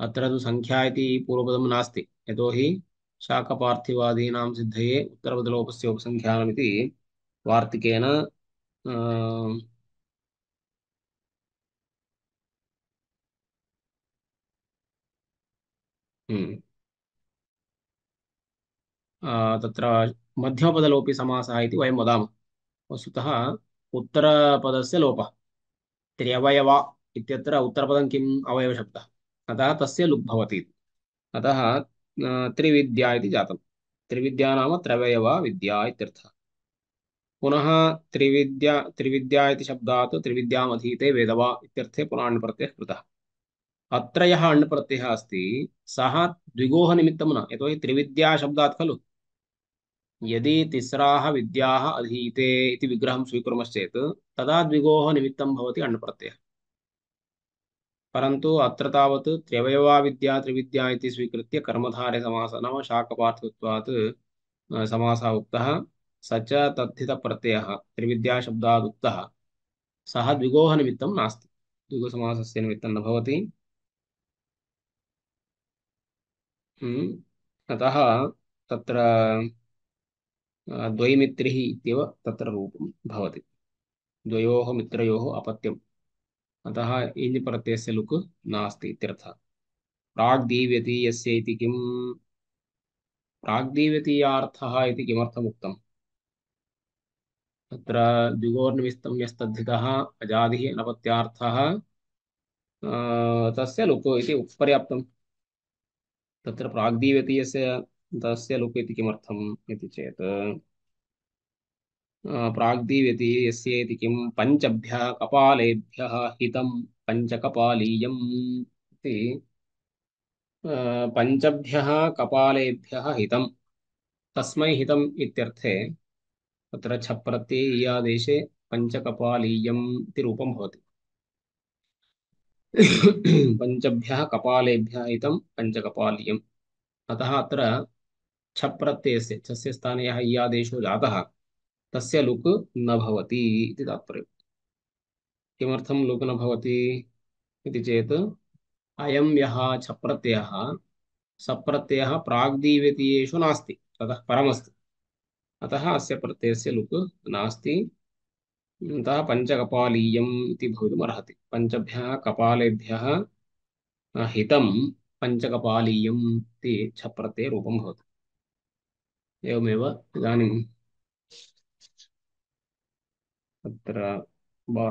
Speaker 2: अत्र तु सङ्ख्या इति पूर्वपदं नास्ति, यतोहि शाकपार्थिवादीनां सिद्धये उत्तरपदलोपस्य उपसङ्ख्यानमिति वार्तिकेन हम्म, तत्र मध्यमपदलोपि समासः इति वयं वदामः। वस्तुतः उत्तरपदस्य लोपः त्र्यवयवा इत्यत्र उत्तरपदं किम् अवयवशब्दः, अतः तस्य लुक् भवति। अतः त्रिविद्या इति जातं, त्रिविद्या नाम त्रयवयवा विद्या इत्यर्थः। पुनः त्रिविद्या इति शब्दात् त्रिविद्यामधीते वेदवा इत्यर्थे पुनः अण् प्रत्ययः कृतः। अत्र यः अण् प्रत्ययः अस्ति सः द्विगोः निमित्तं न, यतोहि त्रिविद्या शब्दात् खलु। यदि तिस्राः विद्याः अधीते इति विग्रहं स्वीकुर्मश्चेत् तदा द्विगोः निमित्तं भवति अण् प्रत्ययः, परन्तु अत्र तावत् त्र्यवयवा विद्या त्रिविद्या इति स्वीकृत्य कर्मधारे समासः नाम शाकपार्थत्वात् समासः उक्तः, स च तद्धितप्रत्ययः त्रिविद्याशब्दात् उक्तः, सः द्विगोः निमित्तं नास्ति, द्विगुसमासस्य निमित्तं न भवति। अतः तत्र द्वैमित्रिः इत्येव तत्र रूपं भवति, द्वयोः मित्रयोः अपत्यम्, अतः इञ् प्रत्ययस्य लुक् नास्ति इत्यर्थः। प्राग्दीव्यतीयस्य इति किम्, प्राग्दीव्यतीयार्थः इति किमर्थम् उक्तम्, तत्र द्विगोर्निमित्तं यस्तद्धितः अजादिः अनपत्यार्थः तस्य लुक् इति पर्याप्तम्। तत्र प्राग्दीव्यतीयस्य तस्य लुक् इति किमर्थम् इति चेत् प्राग्दीव्यतीयस्य इति किं पञ्चभ्यः कपालेभ्यः हितं पञ्चकपालीयम् इति पञ्चभ्यः कपालेभ्यः हितं, तस्मै हितम् इत्यर्थे तत्र छप्रत्यये ईयादेशे पञ्चकपालीयम् इति रूपं भवति। पञ्चभ्यः कपालेभ्यः हितं पञ्चकपालीयम्, अतः अत्र छप्रत्ययस्य छस्य स्थाने यः ईयादेशो जातः तस्य लुक् न भवति इति तात्पर्यम्। किमर्थं लुक् न भवति इति चेत् अयं यः छप्रत्ययः सप्रत्ययः प्राग्दीव्यतीयेषु नास्ति, ततः परमस्ति, अतः अस्य प्रत्ययस्य लुक् नास्ति। अतः पञ्चकपालीयम् इति भवितुमर्हति, पञ्चभ्यः कपालेभ्यः हितं पञ्चकपालीयम् इति छप्रत्ययरूपं भवति। एवमेव इदानीं तत्र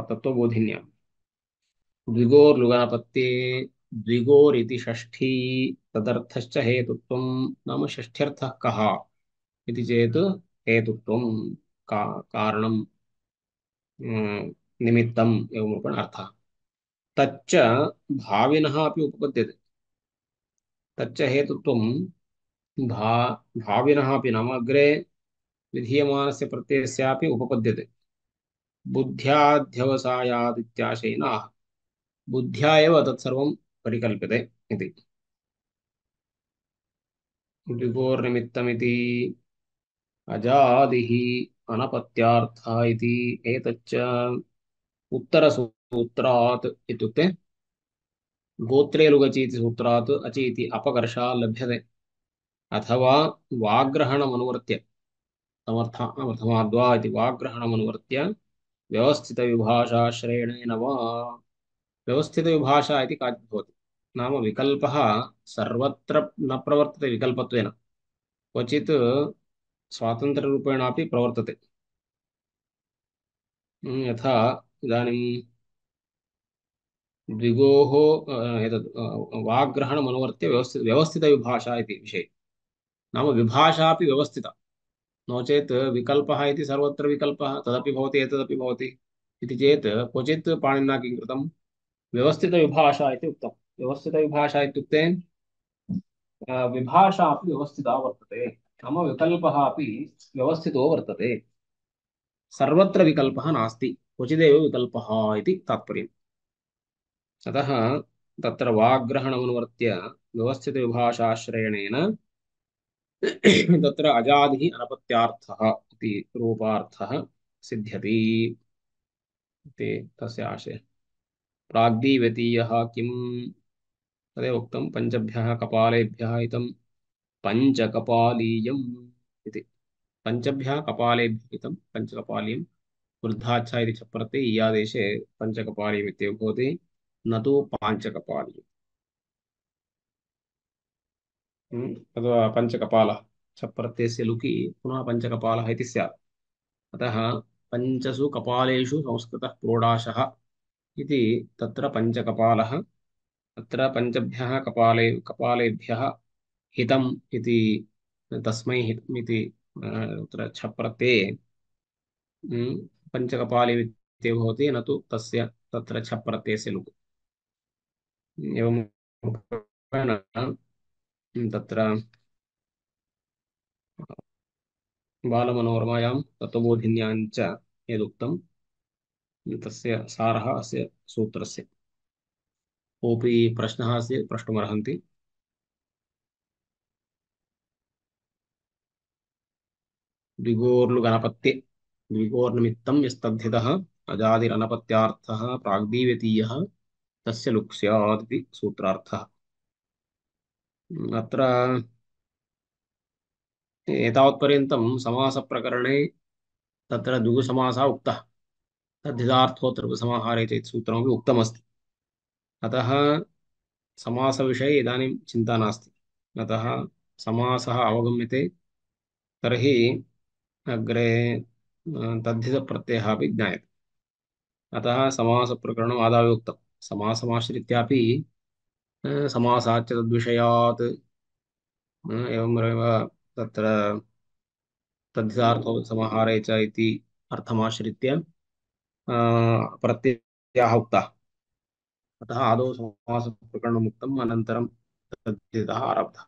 Speaker 2: तत्त्वबोधिन्यां द्विगोर्लुगनपत्ये द्विगोरिति षष्ठी तदर्थश्च हेतुत्वं, नाम षष्ठ्यर्थः कः इति चेत् हेतुत्वं कारणं निमित्तम् एवं रूपेण अर्थः। तच्च भाविनः अपि उपपद्यते, तच्च हेतुत्वं भाविनः अपि नाम अग्रे विधीयमानस्य प्रत्ययस्यापि उपपद्यते, बुद्ध्याध्यवसायादित्याशयेन आह, बुद्ध्या एव तत्सर्वं परिकल्प्यते इति। द्विगोर्निमित्तमिति अजादिः अनपत्यार्थः इति एतच्च उत्तरसूत्रात् इत्युक्ते गोत्रे लुगचि इति सूत्रात् अचि इति अपकर्षः लभ्यते, अथवा वाग्रहणमनुवर्त्य प्रथमाद्वा इति वाग्रहणमनुवर्त्य व्यवस्थितविभाषाश्रयणेन वा, व्यवस्थितविभाषा इति काचित् भवति, नाम विकल्पः सर्वत्र न प्रवर्तते विकल्पत्वेन, क्वचित् स्वातन्त्र्यरूपेणापि प्रवर्तते। यथा इदानीं द्विगोः एतत् वाग्ग्रहणमनुवर्त्य व्यवस्थितविभाषा इति विषये। नाम विभाषा अपि व्यवस्थिता, नो चेत् विकल्पः इति सर्वत्र विकल्पः तदपि भवति एतदपि भवति इति चेत् क्वचित् पाणिनिना किं कृतं, व्यवस्थितविभाषा इति उक्तं। व्यवस्थितविभाषा इत्युक्ते विभाषा अपि व्यवस्थिता वर्तते, नाम विकल्पः अपि व्यवस्थितो वर्तते, सर्वत्र विकल्पः नास्ति, क्वचिदेव विकल्पः इति तात्पर्यम्। अतः तत्र वाग्ग्रहणमनुवर्त्य व्यवस्थितविभाषाश्रयणेन तत्र अजादिः अनपत्यार्थः इति रूपार्थः सिद्ध्यति इति तस्य आशयः। प्राग्दिव्यतीयः किम्, तदेव उक्तं, पञ्चभ्यः कपालेभ्यः इदं पञ्चकपालीयम् इति। पञ्चभ्यः कपालेभ्यः इदं पञ्चकपालीयं, वृद्धाच्छ इति च प्रत्यये ईयादेशे पञ्चकपालीयम् इत्येव भवति, न तु पाञ्चकपालीयम्। अथवा पञ्चकपालः च प्रत्ययस्य लुकि पुनः पञ्चकपालः इति स्यात्। अतः पञ्चसु कपालेषु संस्कृतः प्रोडाशः इति तत्र पञ्चकपालः, अत्र पञ्चभ्यः कपालेभ्यः हितम् इति तस्मै हितम् इति तत्र छप्रत्यये पञ्चकपालिमित्येव भवति, न तु तस्य तत्र छप्रत्ययस्य लुक्। एवं रूपेण तत्र बालमनोरमायां तत्त्वबोधिन्यां च यदुक्तं तस्य सारः अस्य सूत्रस्य। कोऽपि प्रश्नः अस्ति प्रष्टुमर्हन्ति। द्विगोर्लुगनपत्ये द्विगोर्निमित्तं यस्तद्धितः अजादिरनपत्यार्थः प्राग्दीव्यतीयः तस्य लुक् स्यात् इति सूत्रार्थः। अत्र एतावत्पर्यन्तं समासप्रकरणे तत्र द्विगुसमासः उक्तः, तद्धितार्थोऽत्र समाहारे चेत् सूत्रमपि उक्तमस्ति। अतः समासविषये इदानीं चिन्ता नास्ति। अतः समासः अवगम्यते तर्हि अग्रे तद्धितप्रत्ययः अपि ज्ञायते। अतः समासप्रकरणम् आदावे उक्तं, समासमाश्रित्यापि समासाच्च तद्विषयात् एवमेव तत्र तद्धितार्थो समाहारे च इति अर्थमाश्रित्य प्रत्ययाः उक्ताः। अतः आदौ समासप्रकरणम् उक्तम्, अनन्तरं तद्धितः आरब्धः।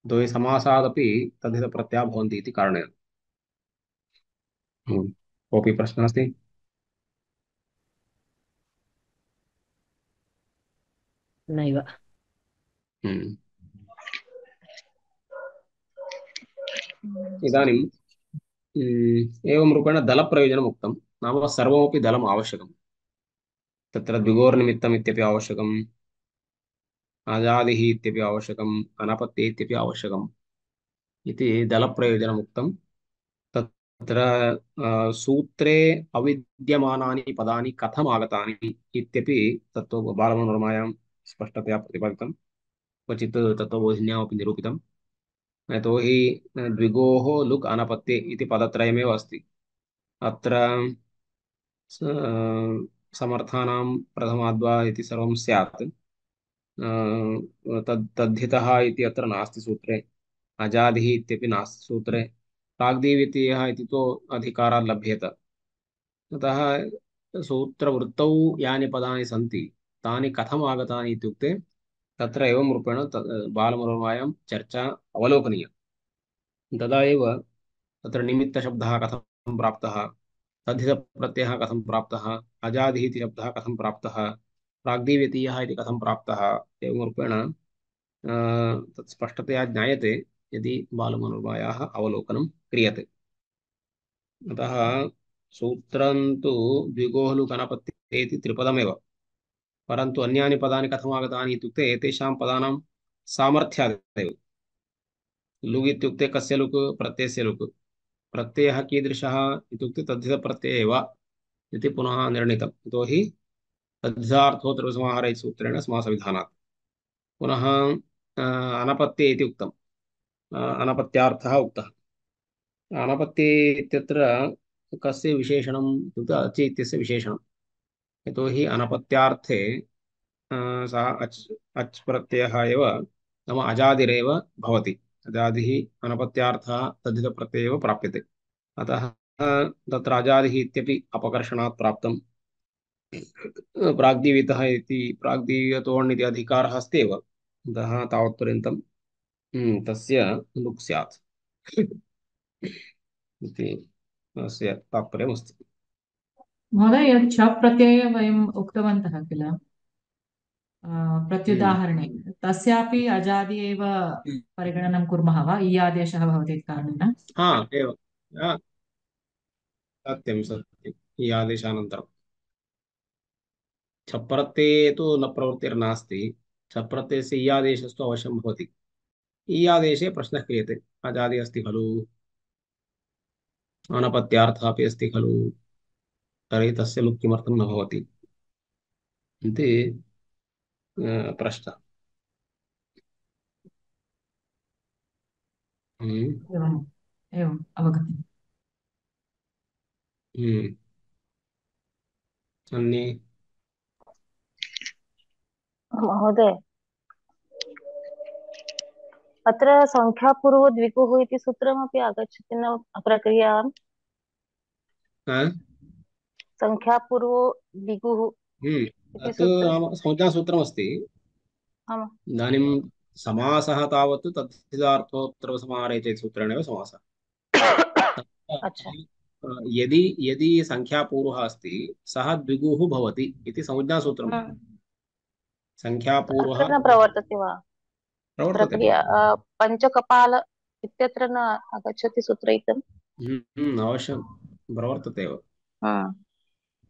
Speaker 2: द्वे समासादपि तद्धितप्रत्ययाः भवन्ति इति कारणेन। कोऽपि प्रश्नः अस्ति?
Speaker 3: नैव।
Speaker 2: हम्म। इदानीं एवं रूपेण दलप्रयोजनम् उक्तं, नाम सर्वमपि दलम् आवश्यकं। तत्र द्विगोर्निमित्तम् इत्यपि आवश्यकम्, अजादिः इत्यपि आवश्यकम्, अनपत्ये इत्यपि आवश्यकम् इति दलप्रयोजनम् उक्तं। तत्र सूत्रे अविद्यमानानि पदानि कथम् आगतानि इत्यपि तत्त्व बालमनोरमायां स्पष्टतया प्रतिपादितं, क्वचित् तत्त्वबोधिन्यामपि निरूपितम्। यतोहि द्विगोः लुक् अनपत्ये इति पदत्रयमेव अस्ति। अत्र समर्थानां प्रथमाद्वा इति सर्वं स्यात्, तद्धितः इति अत्र नास्ति सूत्रे, अजादिः इत्यपि नास्ति सूत्रे, प्राग्देवीतीयः इति तु अधिकारात् लभ्येत। अतः सूत्रवृत्तौ यानि पदानि सन्ति तानि कथम् आगतानि इत्युक्ते तत्र एवं रूपेण बालमनोरमायां चर्चा अवलोकनीया। तदा एव तत्र निमित्तशब्दः कथं प्राप्तः, तद्धितप्रत्ययः कथं प्राप्तः, अजादिः इति शब्दः कथं प्राप्तः, प्राग्दिव्यतीयः इति कथं प्राप्तः, एवं रूपेण तत् स्पष्टतया ज्ञायते यदि बालमनोरमायाः अवलोकनं क्रियते। अतः सूत्रं तु द्विगोः लुक् अनपत्ये इति त्रिपदमेव, परन्तु अन्यानि पदानि कथम् आगतानि इत्युक्ते एतेषां पदानां सामर्थ्यादेव। लुग् इत्युक्ते कस्य लुक्, प्रत्ययस्य लुक्। प्रत्ययः कीदृशः इत्युक्ते तद्धितप्रत्ययः एव इति पुनः निर्णीतम्, यतोहि तद्धितार्थोत्तरसमाहारे सूत्रेण समासविधानात्। पुनः अनपत्ये इति उक्तम्, अनपत्यार्थः उक्तः। अनपत्ये इत्यत्र कस्य विशेषणम् इत्युक्ते अचि इत्यस्य विशेषणं, यतोहि अनपत्यार्थे सः अच् प्रत्ययः एव नाम अजादिरेव भवति। अजादिः अनपत्यार्थः तद्धितप्रत्यये एव प्राप्यते। अतः तत्र अजादिः इत्यपि अपकर्षणात् प्राप्तं। प्राग्दीवितः इति प्राग्दीवितोऽण् इति अधिकारः अस्ति एव, अतः तावत्पर्यन्तं तस्य लुक् स्यात् इति अस्य तात्पर्यमस्ति।
Speaker 4: महोदय, यत् छप् प्रत्यये वयम् उक्तवन्तः किल प्रत्युदाहरणे, तस्यापि अजादि एव परिगणनं कुर्मः वा? इ आदेशः भवति इति कारणेन।
Speaker 2: हा एवं सत्यं सत्यम् इ आदेशानन्तरं छप् प्रत्यये तु न प्रवृत्तिर्नास्ति। छप् प्रत्ययस्य इ आदेशस्तु अवश्यं भवति। इ आदेशे प्रश्नः क्रियते, अजादि अस्ति खलु, अनपत्यार्थः अपि अस्ति खलु, तर्हि तस्य लुक् किमर्थं न भवति इति प्रश्नः।
Speaker 4: एवम् एवम् अवगतम्।
Speaker 2: अन्ये
Speaker 5: महोदय, अत्र संख्यापूर्व द्विगुः इति सूत्रमपि आगच्छति न प्रक्रियायां? संख्यापूर्व द्विगुः इति
Speaker 2: तत्
Speaker 5: सूत्रं।
Speaker 2: संज्ञासूत्रमस्ति।
Speaker 5: आम्।
Speaker 2: इदानीं समासः तावत् तद्धितार्थोत्तरसमाहारे चेत् सूत्रेणैव समासः।
Speaker 5: अच्छा।
Speaker 2: यदि यदि संख्यापूर्वः अस्ति सः द्विगुः भवति इति संज्ञासूत्रम्। संख्यापूर्वः
Speaker 5: अत्र न प्रवर्तते वा
Speaker 2: प्रवर्तते।
Speaker 5: प्रक्रिया? पञ्चकपाल इत्यत्र न आगच्छति सूत्रयुक्तम्?
Speaker 2: अवश्यं प्रवर्तते एव।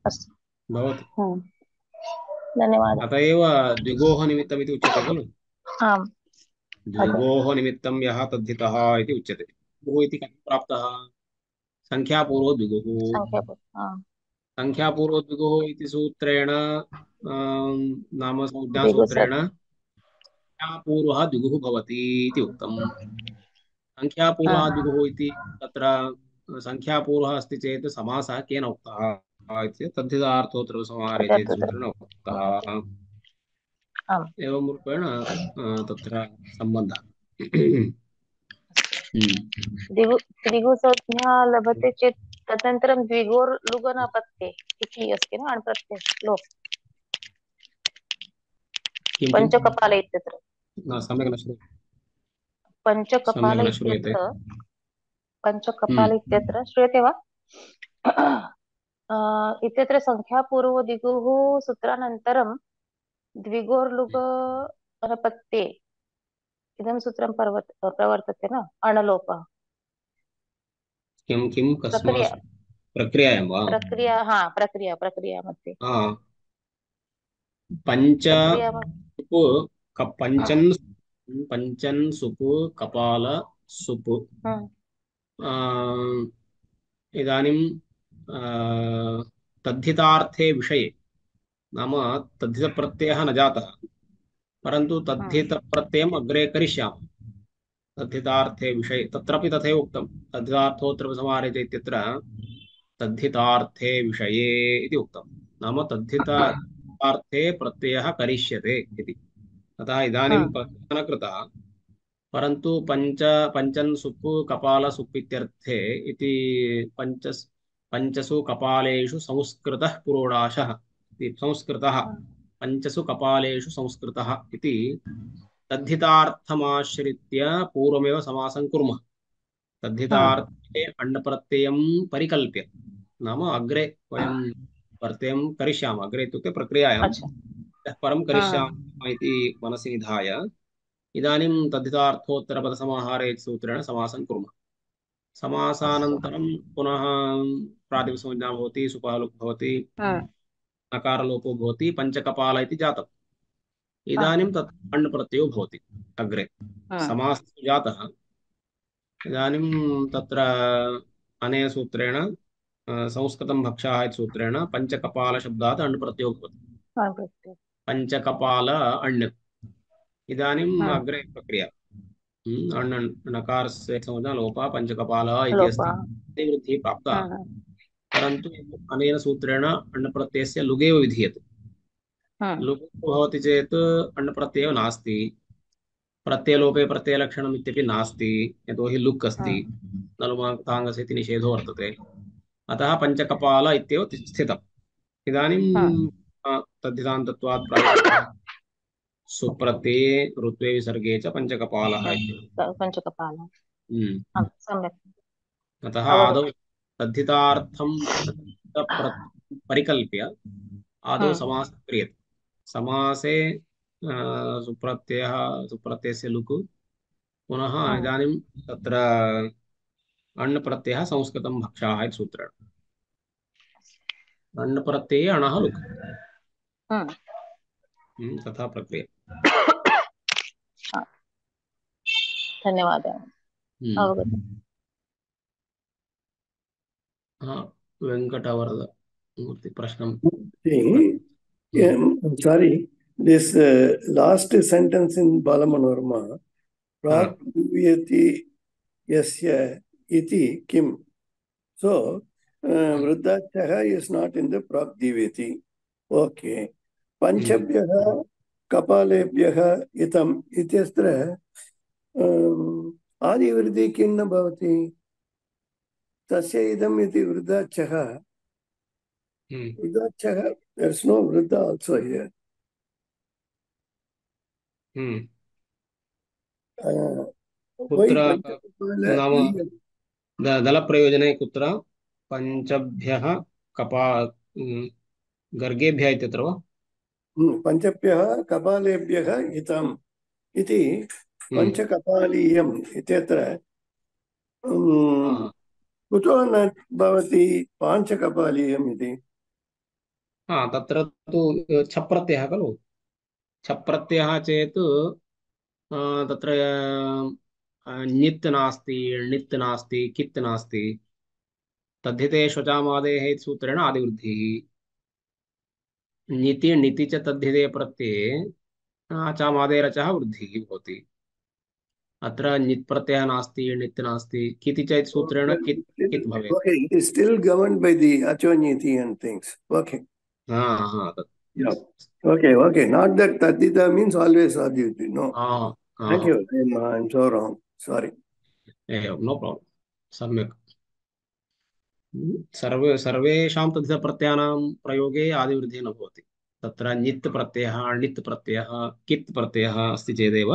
Speaker 5: अस्तु,
Speaker 2: भवति।
Speaker 5: धन्यवादः।
Speaker 2: अत एव द्विगोः निमित्तम् इति उच्यते खलु।
Speaker 5: आम्।
Speaker 2: द्विगोः निमित्तं यः तद्धितः इति उच्यते। द्विगुः इति कथं प्राप्तः? संख्यापूर्वो द्विगुः। संख्यापूर्वो द्विगुः इति सूत्रेण नाम संज्ञासूत्रेण संख्यापूर्वः द्विगुः भवति इति उक्तम्। संख्यापूर्वः द्विगुः इति तत्र संख्यापूर्वः अस्ति चेत् समासः केन उक्तः इति तद्धितार्थोत्तरसमाहारे चेत् सूत्रेण उक्तः। एवं रूपेण तत्र सम्बन्धः।
Speaker 5: द्विगुसंज्ञा लभते चेत् तदनन्तरं द्विगोर्लुगनपत्ये इति अस्ति न अण्प्रत्यय लोप पञ्चकपाल इत्यत्र।
Speaker 2: सम्यक् न श्रूयते।
Speaker 5: पञ्चकपाल इत्यत्र श्रूयते वा? इत्यत्र संख्यापूर्व द्विगुः सूत्रानन्तरं द्विगोर्लुगनपत्ये इदं सूत्रं प्रवर्तते न अणलोपः।
Speaker 2: किं कस्मात् प्रक्रियायां वा?
Speaker 5: प्रक्रिया मध्ये
Speaker 2: पञ्चन् सुपु कपाल सुपु। इदानीं तद्धितार्थे विषये नाम तद्धितप्रत्ययः न जातः, परन्तु तद्धितप्रत्ययम् अग्रे करिष्यामः। तद्धितार्थे विषये तत्रापि तथैव उक्तं, तद्धितार्थोत्तरसमाहारे इत्यत्र तद्धितार्थे विषये इति उक्तं। नाम तद्धितार्थे प्रत्ययः करिष्यते इति। अतः इदानीं प्रश्नः कृतः, परन्तु पञ्चन् सुप् कपाल सुप् इत्यर्थे इति पञ्चसु कपालेषु संस्कृतः पुरोडाशः इति संस्कृतः पञ्चसु कपालेषु संस्कृतः इति तद्धितार्थमाश्रित्य पूर्वमेव समासं कुर्मः। तद्धितार्थे अण्प्रत्ययं परिकल्प्य, नाम अग्रे वयं प्रत्ययं करिष्यामः। अग्रे इत्युक्ते प्रक्रियायां परं करिष्यामः इति मनसि निधाय इदानीं तद्धितार्थोत्तरपदसमाहारे सूत्रेण समासं कुर्मः। समासानन्तरं पुनः प्रातिपदिकसंज्ञा भवति, सुपः लुक् भवति, नकारलोपो भवति, पञ्चकपाल इति जातम्। इदानीं तत् अण् प्रत्ययो भवति अग्रे। समासः जातः। इदानीं तत्र अनेन सूत्रेण संस्कृतं भक्षाः इति सूत्रेण पञ्चकपालशब्दात् अण् प्रत्ययो भवति। पञ्चकपाल अण्। इदानीम् अग्रे प्रक्रिया अण् नकारस्य संज्ञा लोपः पञ्चकपालः इति अस्ति। वृद्धिः प्राप्ता। परन्तु अनेन सूत्रेण अण्प्रत्ययस्य लुगेव विधीयते। लुग् भवति चेत् अण्प्रत्ययो नास्ति, प्रत्ययलोपे प्रत्ययलक्षणम् इत्यपि नास्ति, यतोहि लुक् अस्ति, नलुमाङ्गस्य इति निषेधो वर्तते। अतः पञ्चकपाल इत्येव स्थितम्। इदानीं तद्धितान्तत्वात् प्रायः सुप्रत्यये ऋत्वे विसर्गे च पञ्चकपालः इत्येव।
Speaker 5: पञ्चकपालः सम्यक्
Speaker 2: अतः आदौ तद्धितार्थं परिकल्प्य आदौ समासः क्रियते। समासे सुप्रत्ययस्य लुक्, पुनः इदानीं तत्र अण् प्रत्ययः संस्कृतं भक्षाः इति सूत्रेण। अण् प्रत्यये अणः लुक्, तथा प्रक्रिया।
Speaker 5: धन्यवादः, अवगतम्।
Speaker 2: वेङ्कटवरद मूर्ति प्रश्नं।
Speaker 6: Sorry, this last sentence in Balamanorma, Pragduviyati yasya iti kim. So, Vruddhachaha is not in the Pragdiviyati. Okay. Panchabhyaha kapalebhyaha itam ityastra Adivriddhi kinna bhavati. Tasya idam iti Vruddhachaha. Vruddhachaha, there's no Vruddha also here.
Speaker 2: कुत्र नाम दलप्रयोजने कुत्र पञ्चभ्यः गर्गेभ्यः इत्यत्र वा?
Speaker 6: पञ्चभ्यः कपालेभ्यः हितम् इति पञ्चकपालीयम् इत्यत्र कुतो न भवति पाञ्चकपालीयम् इति?
Speaker 2: तत्र तु छप्रत्ययः खलु। छप्रत्ययः चेत् तत्र नित् नास्ति, णित् नास्ति, कित् नास्ति। तद्धिते श्वचामादेः इति सूत्रेण आदिवृद्धिः। नीति णिति च तद्धिते प्रत्यये चामादेरचः वृद्धिः भवति। अत्र नित् प्रत्ययः नास्ति, णित् नास्ति, किति च इति सूत्रेण कित् कित् भवेत्।
Speaker 6: Okay, it is still governed by the achonyiti and things. Okay.
Speaker 2: Yeah.
Speaker 6: Okay. Not that tadhita means always adhyuti. No. Thank you. I'm so wrong. Sorry.
Speaker 2: No problem. सम्यक्। सर्वेषां तद्धितप्रत्ययानां प्रयोगे आदिवृद्धिः न भवति। तत्र नित् प्रत्ययः, णित् प्रत्ययः, कित् प्रत्ययः अस्ति चेदेव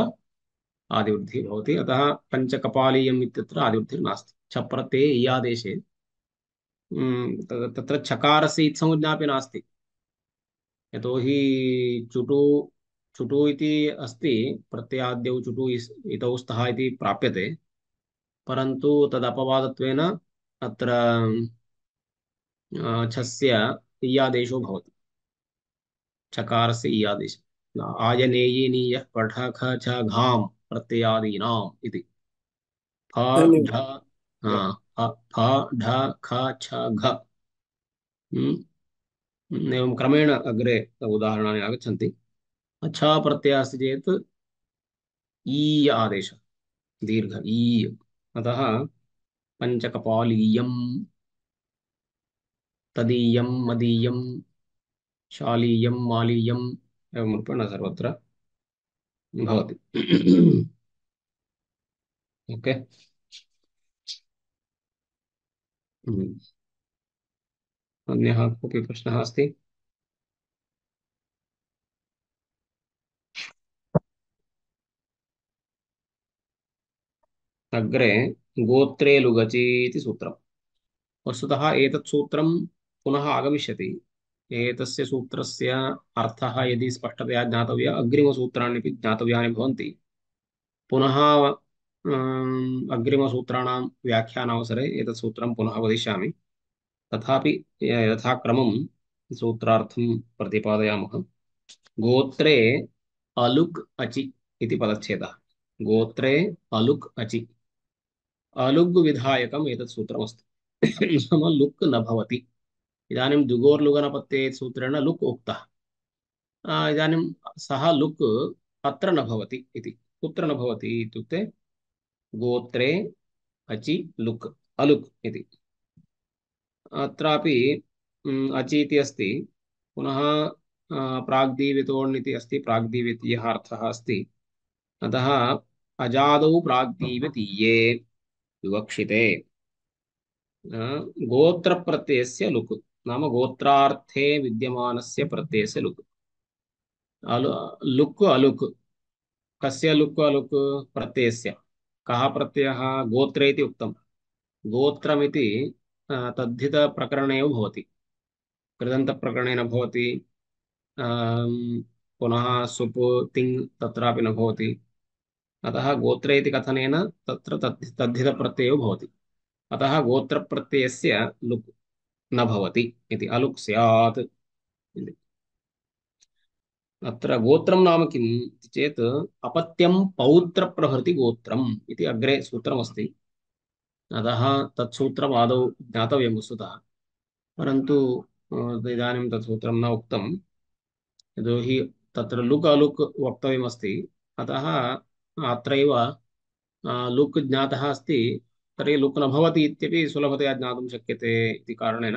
Speaker 2: आदिवृद्धिः भवति। अतः पञ्चकपालीयम् इत्यत्र आदिवृद्धिर्नास्ति। छप्रत्यये इ आदेशे तत्र छकारस्य इत्संज्ञापि नास्ति, यतोहि चुटु इति अस्ति, प्रत्ययाद्यौ चुटु इतौ स्तः इति प्राप्यते, परन्तु तदपवादत्वेन अत्र छस्य इयादेशो भवति। छकारस्य इयादेश आयनेयीनीयः पठ ख छ घाम प्रत्ययादीनाम् इति। फ ढ ख छ घ एवं क्रमेण अग्रे उदाहरणानि आगच्छन्ति। छ प्रत्ययः अस्ति चेत् ई आदेशः दीर्घ ई, अतः पञ्चकपालीयम्, तदीयं, मदीयं, शालीयं, मालीयम् एवं रूपेण सर्वत्र भवति। ओके। अन्यः कोऽपि प्रश्नः अस्ति? अग्रे गोत्रे लुगचि इति सूत्रम्। वस्तुतः एतत् सूत्रं पुनः आगमिष्यति। एतस्य सूत्रस्य अर्थः यदि स्पष्टतया ज्ञातव्यः, अग्रिमसूत्राण्यपि ज्ञातव्यानि भवन्ति। पुनः अग्रिमसूत्राणां व्याख्यानावसरे एतत् सूत्रं पुनः वदिष्यामि। तथापि यथाक्रमं सूत्रार्थं प्रतिपादयामः। गोत्रे अलुक् अचि इति पदच्छेदः। गोत्रे अलुक् अचि, अलुग् विधायकम् एतत् सूत्रमस्ति। नाम लुक् न भवति। इदानीं द्विगोर्लुगनपत्ये सूत्रेण लुक् उक्तः। इदानीं सः लुक् अत्र न भवति इति। कुत्र न भवति इत्युक्ते गोत्रे अचि लुक् अलुक् इति। अत्रापि अचीति अस्ति पुनः प्राग्दीवितोण् इति अस्ति प्राग्दीवितीयः अर्थः अस्ति अतः अजादौ प्राग्दीवितीये विवक्षिते गोत्रप्रत्ययस्य लुक् नाम गोत्रार्थे विद्यमानस्य प्रत्ययस्य लुक् लुक् अलुक् कस्य लुक् अलुक् प्रत्ययस्य कः प्रत्ययः गोत्रे इति उक्तं गोत्रमिति तद्धितप्रकरणे एव भवति कृदन्तप्रकरणे न भवति पुनः सुप् तिङ् तत्रापि न भवति अतः गोत्रे इति कथनेन तत्र तद्धितप्रत्ययो भवति अतः गोत्रप्रत्ययस्य लुक् न भवति इति अलुक् स्यात् इति। अत्र गोत्रं नाम किम् इति चेत् अपत्यं पौत्रप्रभृति गोत्रम् इति अग्रे सूत्रमस्ति अतः तत्सूत्रम् आदौ ज्ञातव्यं वस्तुतः परन्तु इदानीं तत् सूत्रं न उक्तं यतोहि तत्र लुक् अलुक् वक्तव्यमस्ति अतः अत्रैव लुक् ज्ञातः अस्ति तर्हि लुक् न भवति इत्यपि सुलभतया ज्ञातुं शक्यते इति कारणेन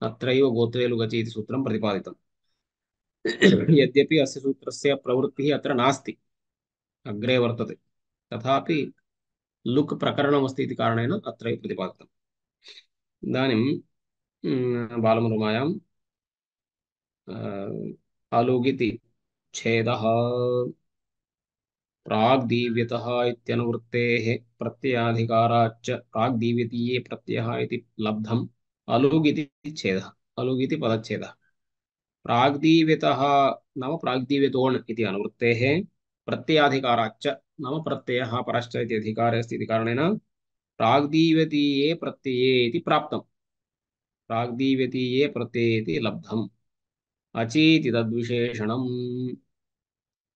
Speaker 2: अत्रैव गोत्रे लुगचि इति सूत्रं प्रतिपादितम् यद्यपि अस्य सूत्रस्य प्रवृत्तिः अत्र नास्ति अग्रे वर्तते तथापि लुक् प्रकरणमस्ति इति कारणेन अत्रैव प्रतिपादितम् इदानीं बालमनुमायां आलोगिति छेदः प्राग्दीव्यतः इत्यनुवृत्तेः प्रत्ययाधिकाराच्च प्राग्दीव्यतीये प्रत्ययः इति लब्धम् अलुगिति छेदः अलुगिति पदच्छेदः प्राग्दीव्यतः नाम प्राग्दीव्यतोण् इति अनुवृत्तेः प्रत्ययाधिकाराच्च नाम प्रत्ययः परश्च इति अधिकारे अस्ति इति कारणेन प्राग्दीव्यतीये प्रत्यये इति प्राप्तम् प्राग्दीव्यतीये प्रत्यये इति लब्धम् अचीति तद्विशेषणम्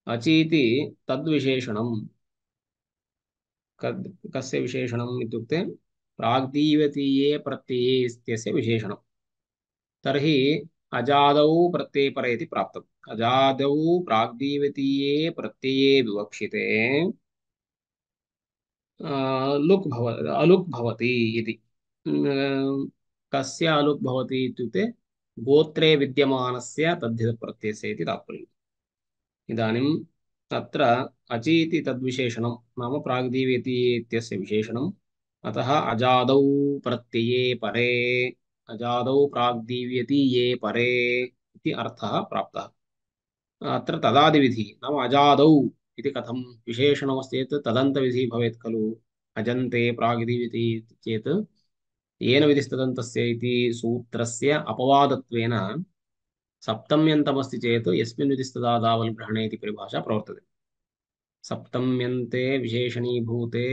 Speaker 2: अचीति तद्विशेषणम् कस्य विशेषणम् इत्युक्ते प्राग्दीव्यतीये प्रत्यये इत्यस्य विशेषणम् तर्हि अजादौ प्रत्यये परे इति प्राप्तम् अजादौ प्राग्दीव्यतीये प्रत्यये विवक्षिते अलुक् भवति इति कस्य अलुक् भवति इत्युक्ते गोत्रे विद्यमानस्य तद्धितप्रत्ययस्य इति तात्पर्यम् इदानीं तत्र अचीति तद्विशेषणं नाम प्राग्दीव्यतीये इत्यस्य विशेषणम् अतः अजादौ प्रत्यये परे अजादौ प्राग्दीव्यतीये परे इति अर्थः प्राप्तः अत्र तदादिविधिः नाम अजादौ इति कथं विशेषणमस्ति चेत् तदन्तविधिः भवेत् खलु अजन्ते प्राग्दीव्यति चेत् येन विधिस्तदन्तस्य इति सूत्रस्य अपवादत्वेन सप्तम्यन्तमस्ति चेत् यस्मिन् विधिस्तदादावल्ग्रहणे इति परिभाषा प्रवर्तते सप्तम्यन्ते विशेषणीभूते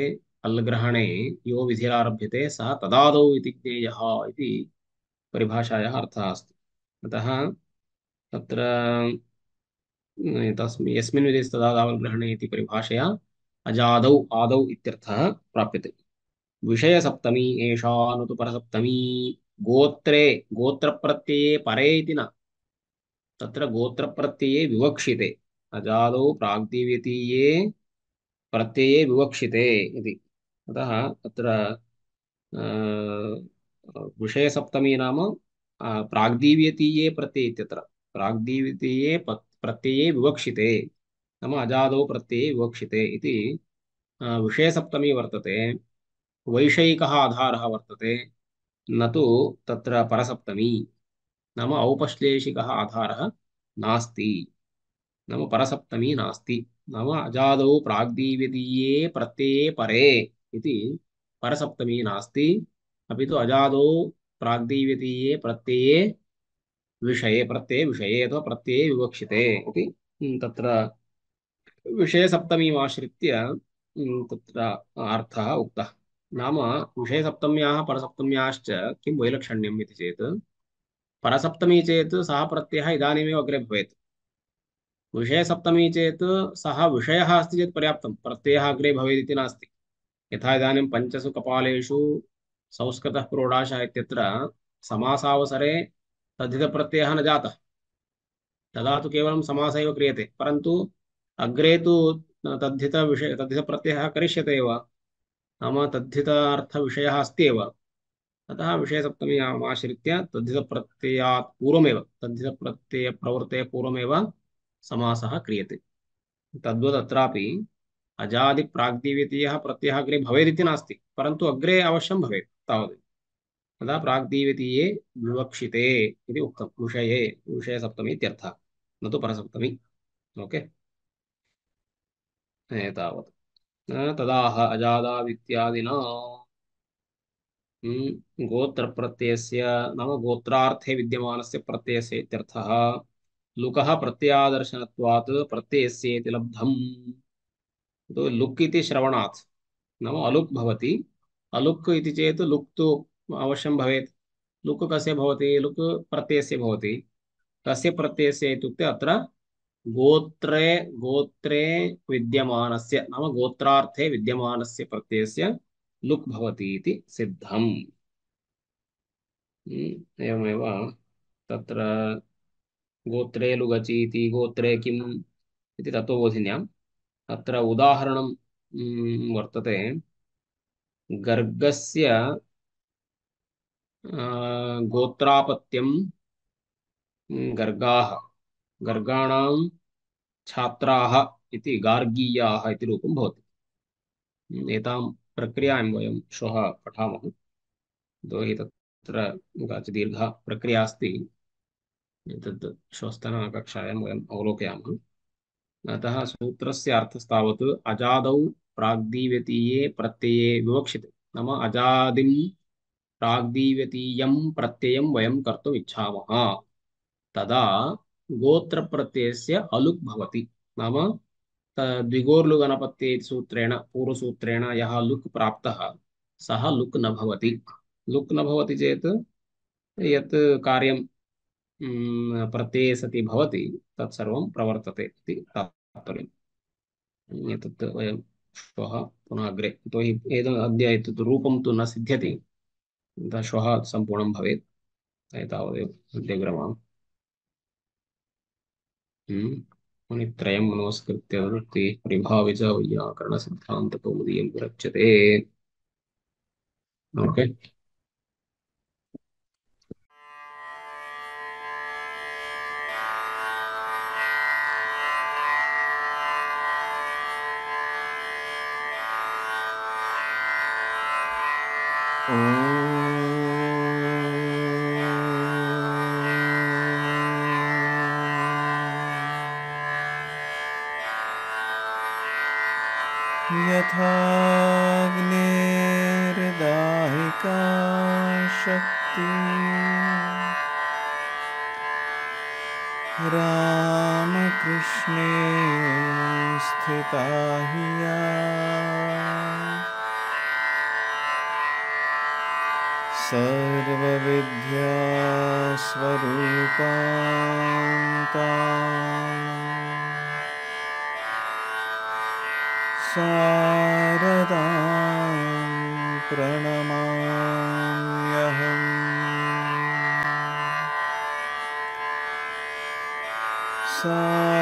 Speaker 2: अल्ग्रहणे यो विधिरारभ्यते सः तदादौ इति ज्ञेयः इति परिभाषायाः अर्थः अस्ति अतः तत्र यस्मिन् विधिस्तदादावल्ग्रहणे इति परिभाषया अजादौ आदौ इत्यर्थः प्राप्यते विषयसप्तमी एषा न तु परसप्तमी गोत्रे गोत्रप्रत्यये परे इति न तत्र गोत्रप्रत्यये विवक्षिते अजादौ प्राग्दीव्यतीये प्रत्यये विवक्षिते इति अतः तत्र विषयसप्तमी नाम प्राग्दीव्यतीये प्रत्यये इत्यत्र प्राग्दीव्यतीये प्रत्यये विवक्षिते नाम अजादौ प्रत्यये विवक्षिते इति विषयसप्तमी वर्तते वैषयिकः आधारः वर्तते न तु तत्र परसप्तमी नाम औपश्लेषिकः आधारः नास्ति नाम परसप्तमी नास्ति नाम अजादौ प्राग्दीव्यतीये प्रत्यये परे इति परसप्तमी नास्ति अपि तु अजादौ प्राग्दीव्यतीये प्रत्यये विषये अथवा प्रत्यये विवक्षिते इति तत्र विषयसप्तमीमाश्रित्य तत्र अर्थः उक्तः नाम विषयसप्तम्याः परसप्तम्याश्च किं वैलक्षण्यम् इति चेत् परसप्तमी चेत् सः प्रत्ययः इदानीमेव अग्रे भवेत् विषयसप्तमी चेत् सः विषयः अस्ति चेत् पर्याप्तं प्रत्ययः अग्रे भवेत् इति नास्ति यथा इदानीं पञ्चसु कपालेषु संस्कृतः प्रोढाशः इत्यत्र समासावसरे तद्धितप्रत्ययः न जातः तदा तु केवलं समासः एव क्रियते परन्तु अग्रे तु तद्धितप्रत्ययः करिष्यते एव नाम तद्धितार्थविषयः अस्ति एव अतः विषयसप्तमी आश्रित्य तद्धितप्रत्ययात् पूर्वमेव तद्धितप्रत्ययप्रवृत्तेः पूर्वमेव समासः क्रियते। तद्वत् अत्रापि अजादिप्राग्दिव्यतीयः प्रत्ययः अग्रे भवेदिति नास्ति, परन्तु अग्रे अवश्यं भवेत् तावदेव। तदा प्राग्दिव्यतीये विवक्षिते इति उक्तं, विषये विषयसप्तमी इत्यर्थः, न तु परसप्तमी। ओके, एतावत्। तदाह अजादादित्यादिना गोत्रप्रत्ययस्य नाम गोत्रार्थे विद्यमानस्य प्रत्ययस्य इत्यर्थः। लुकः प्रत्ययादर्शनत्वात् प्रत्ययस्येति लब्धम्। तो लुक् इति श्रवणात् नाम अलुक् भवति। अलुक् इति चेत् लुक् तु अवश्यं भवेत्। लुक् कस्य भवति? लुक् प्रत्ययस्य भवति। कस्य प्रत्ययस्य इत्युक्ते अत्र गोत्रे गोत्रे विद्यमानस्य नाम गोत्रार्थे विद्यमानस्य प्रत्ययस्य लुक् भवति इति सिद्धम्। एवमेव तत्र गोत्रे लुगचि इति गोत्रे किम् इति तत्त्वबोधिन्याम् अत्र उदाहरणं वर्तते। गर्गस्य गोत्रापत्यं गर्गाः, गर्गाणां छात्राः इति गार्गीयाः इति रूपं भवति। एतां प्रक्रियां वयं श्वः पठामः। यतोहि तत्र काचित् दीर्घा प्रक्रिया अस्ति। एतत् श्वस्तनकक्षायां वयम् अवलोकयामः। अतः सूत्रस्य अर्थस्तावत् अजादौ प्राग्दिव्यतीये प्रत्यये विवक्षिते, नाम अजादिं प्राग्दिव्यतीयं प्रत्ययं वयं कर्तुम् इच्छामः, तदा गोत्रप्रत्ययस्य अलुक् भवति। नाम द्विगोर्लुगनपत्ये इति सूत्रेण पूर्वसूत्रेण यः लुक् प्राप्तः सः लुक् न भवति। लुक् न भवति चेत् यत् कार्यं प्रत्यये सति भवति तत्सर्वं प्रवर्तते इति तात्पर्यम्। एतत् वयं श्वः पुनः अग्रे, यतोहि अद्य एतत् रूपं तु न सिद्ध्यति, अतः श्वः सम्पूर्णं भवेत्। एतावदेव अद्य विरमामः। मुनित्रयं नमस्कृत्य वृत्ति परिभाविच वैयाकरणसिद्धान्तकौमुदीं विरच्यते। ओके,
Speaker 1: यथाग्निर्दाहिका शक्ति रामकृष्णे स्थिता हि या सर्वविद्यास्वरूपां शारदां प्रणमाम्यहम्। सा